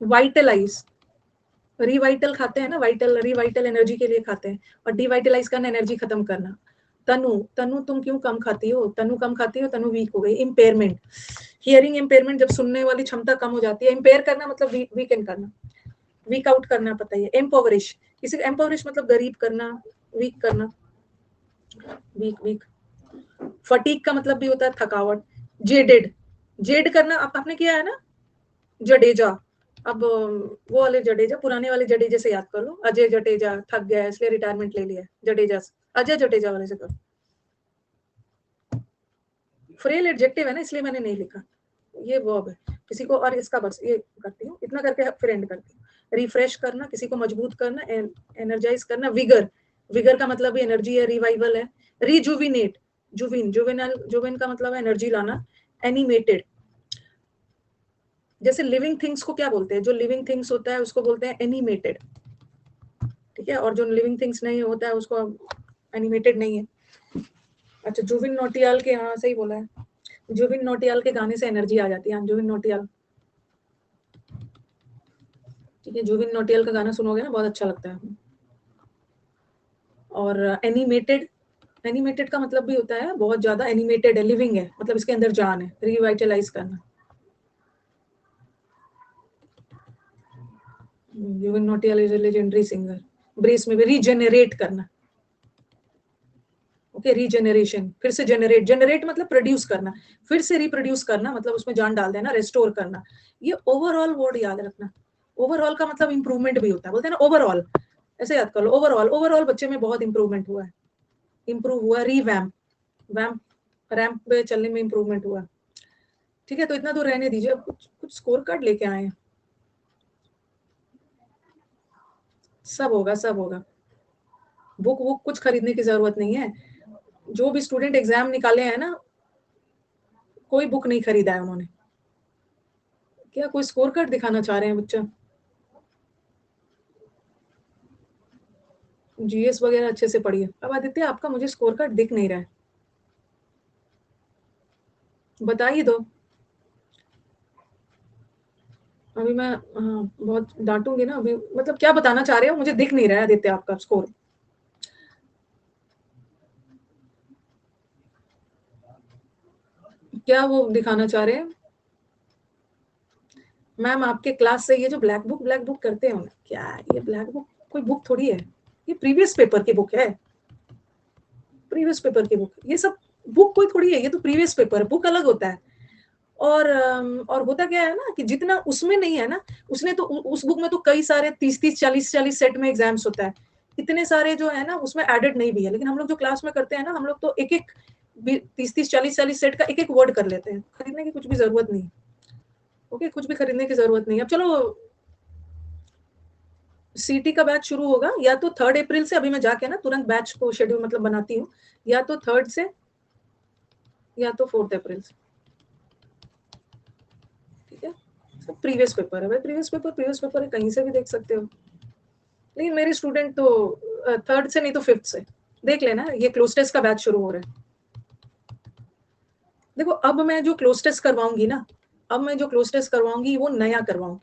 वाइटलाइज, रिवाइटल खाते हैं ना, वाइटल, रिवाइटल एनर्जी के लिए खाते हैं, और डिवाइटलाइज करना, एनर्जी खत्म करना। तनु, तनु तुम क्यों कम खाती हो? तनु कम खाती हो, तनु वीक हो गई। इम्पेयरमेंट, हियरिंग इम्पेयरमेंट, जब सुनने वाली क्षमता कम हो जाती है। इम्पेयर करना मतलब वीकेंड करना, वीक आउट करना, पता ही है। एम्पावरिश, किसी को एम्पावरिश मतलब गरीब करना, वीक करना, वीक वीक। फटीक का मतलब भी होता है थकावट। जेडेड, जेड करना आपने किया है ना। जडेजा, अब वो वाले जडेजा, पुराने वाले जडेजा से याद कर लो। अजय जडेजा थक गया इसलिए रिटायरमेंट ले लिया, जडेजा से, अजय जडेजा वाले से करो। फ्रेल एडजेक्टिव है ना, इसलिए मैंने नहीं लिखा, ये वर्ब है किसी को। और इसका बस ये करती हूँ, इतना करके फिर एंड करती हूँ। रिफ्रेश करना, किसी को मजबूत करना, एनर्जाइज करना। विगर, विगर का मतलब भी एनर्जी है, रिवाइवल है। रिजुविनेट, जुविन, जुविनल, जुविन का मतलब है एनर्जी लाना। एनिमेटेड, जैसे लिविंग थिंग्स को क्या बोलते हैं? जो लिविंग थिंग्स होता है उसको बोलते हैं एनिमेटेड, ठीक है, और जो लिविंग थिंग्स नहीं होता है उसको एनिमेटेड नहीं है। अच्छा, जुबिन नौटियाल के, हाँ सही बोला है, जुबिन नौटियाल के गाने से एनर्जी आ जाती है। जुबिन नौटियाल, ठीक है, जुबिन नौटियाल का गाना सुनोगे ना, बहुत अच्छा लगता है। और एनिमेटेड, एनिमेटेड का मतलब भी होता है बहुत ज्यादा एनिमेटेड है, लिविंग है, मतलब इसके अंदर जान है। रिवाइटलाइज करना, Jubin Nautiyal is a legendary singer. Brace में भी रीजेनरेट करना, ओके, रीजेनरेशन, फिर से जनरेट, जनरेट मतलब प्रोड्यूस करना, फिर से रिप्रोड्यूस करना, मतलब उसमें जान डाल देना, रेस्टोर करना। ये ओवरऑल वर्ड याद रखना। ओवरऑल का मतलब इंप्रूवमेंट भी होता है, बोलते हैं ना ओवरऑल, ऐसे याद कर लो। ओवरऑल बच्चे में बहुत इंप्रूवमेंट हुआ है, इंप्रूव हुआ, वैम्प रैम्प पे चलने में इंप्रूवमेंट हुआ। ठीक है, तो इतना तो रहने दीजिए, अब कुछ स्कोर कार्ड लेके आए हैं। सब होगा। बुक कुछ खरीदने की जरूरत नहीं है। जो भी स्टूडेंट एग्जाम निकाले हैं ना, कोई बुक नहीं खरीदा है उन्होंने। क्या कोई स्कोर कार्ड दिखाना चाह रहे हैं बच्चा? जीएस वगैरह अच्छे से पढ़िए। अब आदित्य आपका मुझे स्कोर कार्ड दिख नहीं रहा है, बता ही दो। अभी मैं बहुत डांटूंगी ना अभी। मतलब क्या बताना चाह रहे हो, मुझे दिख नहीं रहा है आदित्य आपका स्कोर। क्या वो दिखाना चाह रहे हैं? मैम आपके क्लास से ये जो ब्लैक बुक करते हो ना, क्या ये ब्लैक बुक कोई बुक थोड़ी है, ये प्रीवियस पेपर की बुक है। प्रीवियस पेपर की बुक, ये सब बुक कोई थोड़ी है, ये तो प्रीवियस पेपर, बुक अलग होता है। और होता क्या है ना कि जितना उसमें नहीं है ना, उसने तो उस बुक में तो कई सारे 30-30 40-40 सेट में एग्जाम्स होता है, इतने सारे जो है ना उसमें एडेड नहीं भी है। लेकिन हम लोग जो क्लास में करते हैं ना, हम लोग तो एक एक 30-30 40-40 सेट का एक एक वर्ड कर लेते हैं, खरीदने की कुछ भी जरूरत नहीं। ओके, कुछ भी खरीदने की जरूरत नहीं। अब चलो, सीटी का बैच शुरू होगा या तो 3 अप्रैल से। अभी मैं जाके ना तुरंत बैच को शेड्यूल मतलब बनाती हूँ, या तो 3 से या तो 4 अप्रैल से। ठीक है, सब प्रीवियस पेपर है भाई, प्रीवियस पेपर है, कहीं से भी देख सकते हो। लेकिन मेरी स्टूडेंट तो 3 से नहीं तो 5 से देख लेना। ये क्लोज टेस्ट का बैच शुरू हो रहा है। देखो, अब मैं जो क्लोज टेस्ट करवाऊंगी ना, अब मैं जो क्लोज टेस्ट करवाऊंगी वो नया करवाऊंगी,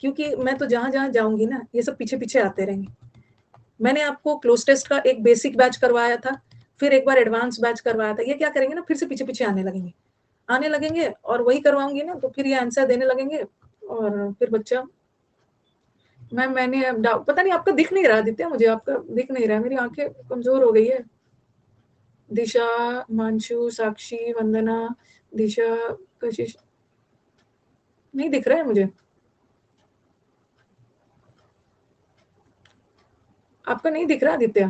क्योंकि मैं तो जहां जहां जाऊंगी ना, ये सब पीछे पीछे आते रहेंगे। मैंने आपको क्लोज टेस्ट का एक बेसिक बैच करवाया था, फिर एक बार एडवांस बैच करवाया था। ये क्या करेंगे ना, फिर से पीछे पीछे आने लगेंगे और वही करवाऊंगी ना, तो फिर ये आंसर देने लगेंगे और फिर बच्चा। मैंने पता नहीं, आपका दिख नहीं रहा आदित्य, मुझे आपका दिख नहीं रहा है, मेरी आंखें कमजोर हो गई है। दिशा, मांशु, साक्षी, वंदना, दिशा, कशिश, नहीं दिख रहा है मुझे आपका, नहीं दिख रहा आदित्य।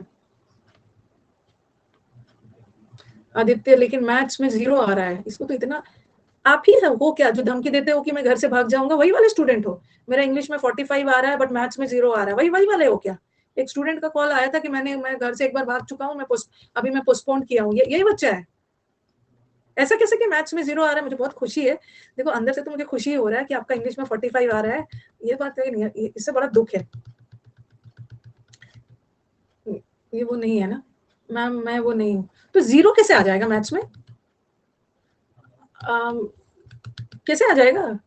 आदित्य लेकिन मैथ्स में 0 आ रहा है, इसको तो इतना। आप ही हो क्या जो धमकी देते हो कि मैं घर से भाग जाऊंगा? वही वाले स्टूडेंट हो? मेरा इंग्लिश में 45 आ रहा है बट मैथ्स में 0 आ रहा है, वही वाले हो क्या? एक स्टूडेंट का कॉल आया था कि मैं घर से एक बार भाग चुका हूँ, अभी मैं पोस्टपोन किया हूँ, यही बच्चा है? ऐसा कैसे कि मैथ्स में 0 आ रहा है? मुझे बहुत खुशी है, देखो अंदर से तो मुझे खुशी हो रहा है कि आपका इंग्लिश में 45 आ रहा है। ये बात नहीं है, इससे बड़ा दुख है। ये वो नहीं है ना मैम, मैं वो नहीं हूँ। तो 0 कैसे आ जाएगा मैथ्स में? कैसे आ जाएगा?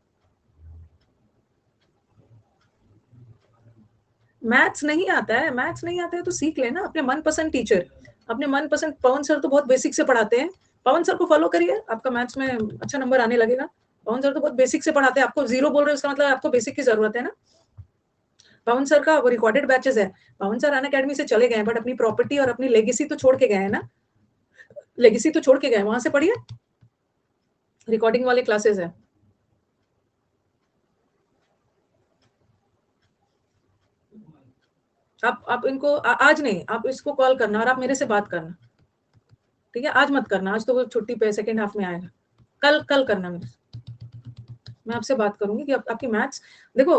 मैथ्स नहीं आता है, मैथ्स नहीं आता है तो सीख लेना अपने मनपसंद टीचर, अपने मनपसंद। पवन सर तो बहुत बेसिक से पढ़ाते हैं, पवन सर को फॉलो करिए, आपका मैथ्स में अच्छा नंबर आने लगेगा। पवन सर तो बहुत बेसिक से पढ़ाते हैं, आपको 0 बोल रहे हो उसका मतलब आपको बेसिक की जरूरत है ना। पवन सर का वो रिकॉर्डेड बैचेस है। पवन सर अन अकेडमी से चले गए बट अपनी प्रॉपर्टी और अपनी लेगेसी तो छोड़ के गए हैं ना, लेगेसी तो छोड़ के गए, वहां से पढ़िए, रिकॉर्डिंग वाले क्लासेस है। आप इनको आज नहीं, आप इसको कॉल करना और आप मेरे से बात करना। ठीक है, आज मत करना, आज तो वो छुट्टी पे सेकेंड हाफ में आएगा। कल करना मेरे से, मैं आपसे बात करूंगी कि आपकी मैथ्स। देखो,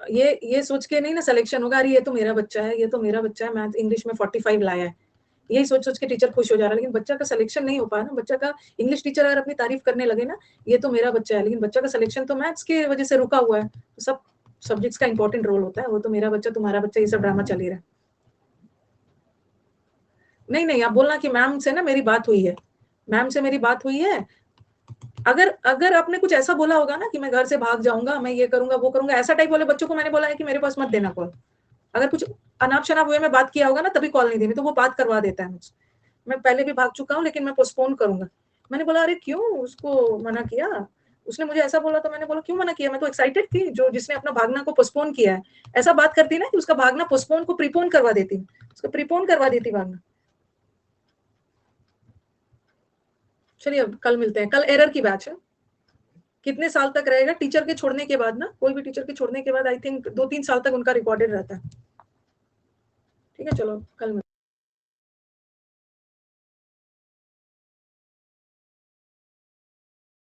ये सोच के नहीं ना सिलेक्शन होगा, अरे ये तो मेरा बच्चा है, ये तो मेरा बच्चा है, मैथ इंग्लिश में 45 लाया है, यही सोच सोच के टीचर खुश हो जा रहा है। लेकिन बच्चा का सिलेक्शन नहीं हो पाया ना, बच्चा का इंग्लिश टीचर अगर अपनी तारीफ करने लगे ना, ये तो मेरा बच्चा है, लेकिन बच्चा का सिलेक्शन तो मैथ्स की वजह से रुका हुआ है। तो सब सब्जेक्ट्स का इंपॉर्टेंट रोल होता है, वो तो मेरा बच्चा तुम्हारा बच्चा, ये सब ड्रामा चल ही रहा है। नहीं नहीं, आप बोलना कि मैम से ना मेरी बात हुई है, मैम से मेरी बात हुई है। अगर अगर आपने कुछ ऐसा बोला होगा ना कि मैं घर से भाग जाऊंगा, मैं ये करूंगा वो करूंगा, ऐसा टाइप वाले बच्चों को मैंने बोला है कि मेरे पास मत देना कॉल। अगर कुछ अनाप शनाप हुए में बात किया होगा ना, तभी कॉल नहीं देनी, तो वो बात करवा देता है मुझसे। मैं पहले भी भाग चुका हूँ लेकिन मैं पोस्टपोन करूंगा। मैंने बोला अरे क्यों उसको मना किया? उसने मुझे ऐसा बोला तो मैंने बोला क्यों मना किया? मैं तो एक्साइटेड थी, जो जिसने अपना भागना को पोस्टपोन किया है। ऐसा बात करती ना कि उसका भागना पोस्टपोन को प्रीपोन करवा देती, उसको प्रीपोन करवा देती भागना। चलिए अब कल मिलते हैं, कल एरर की बैच है। कितने साल तक रहेगा? टीचर के छोड़ने के बाद ना, कोई भी टीचर के छोड़ने के बाद आई थिंक 2-3 साल तक उनका रिकॉर्डेड रहता है। ठीक है, चलो कल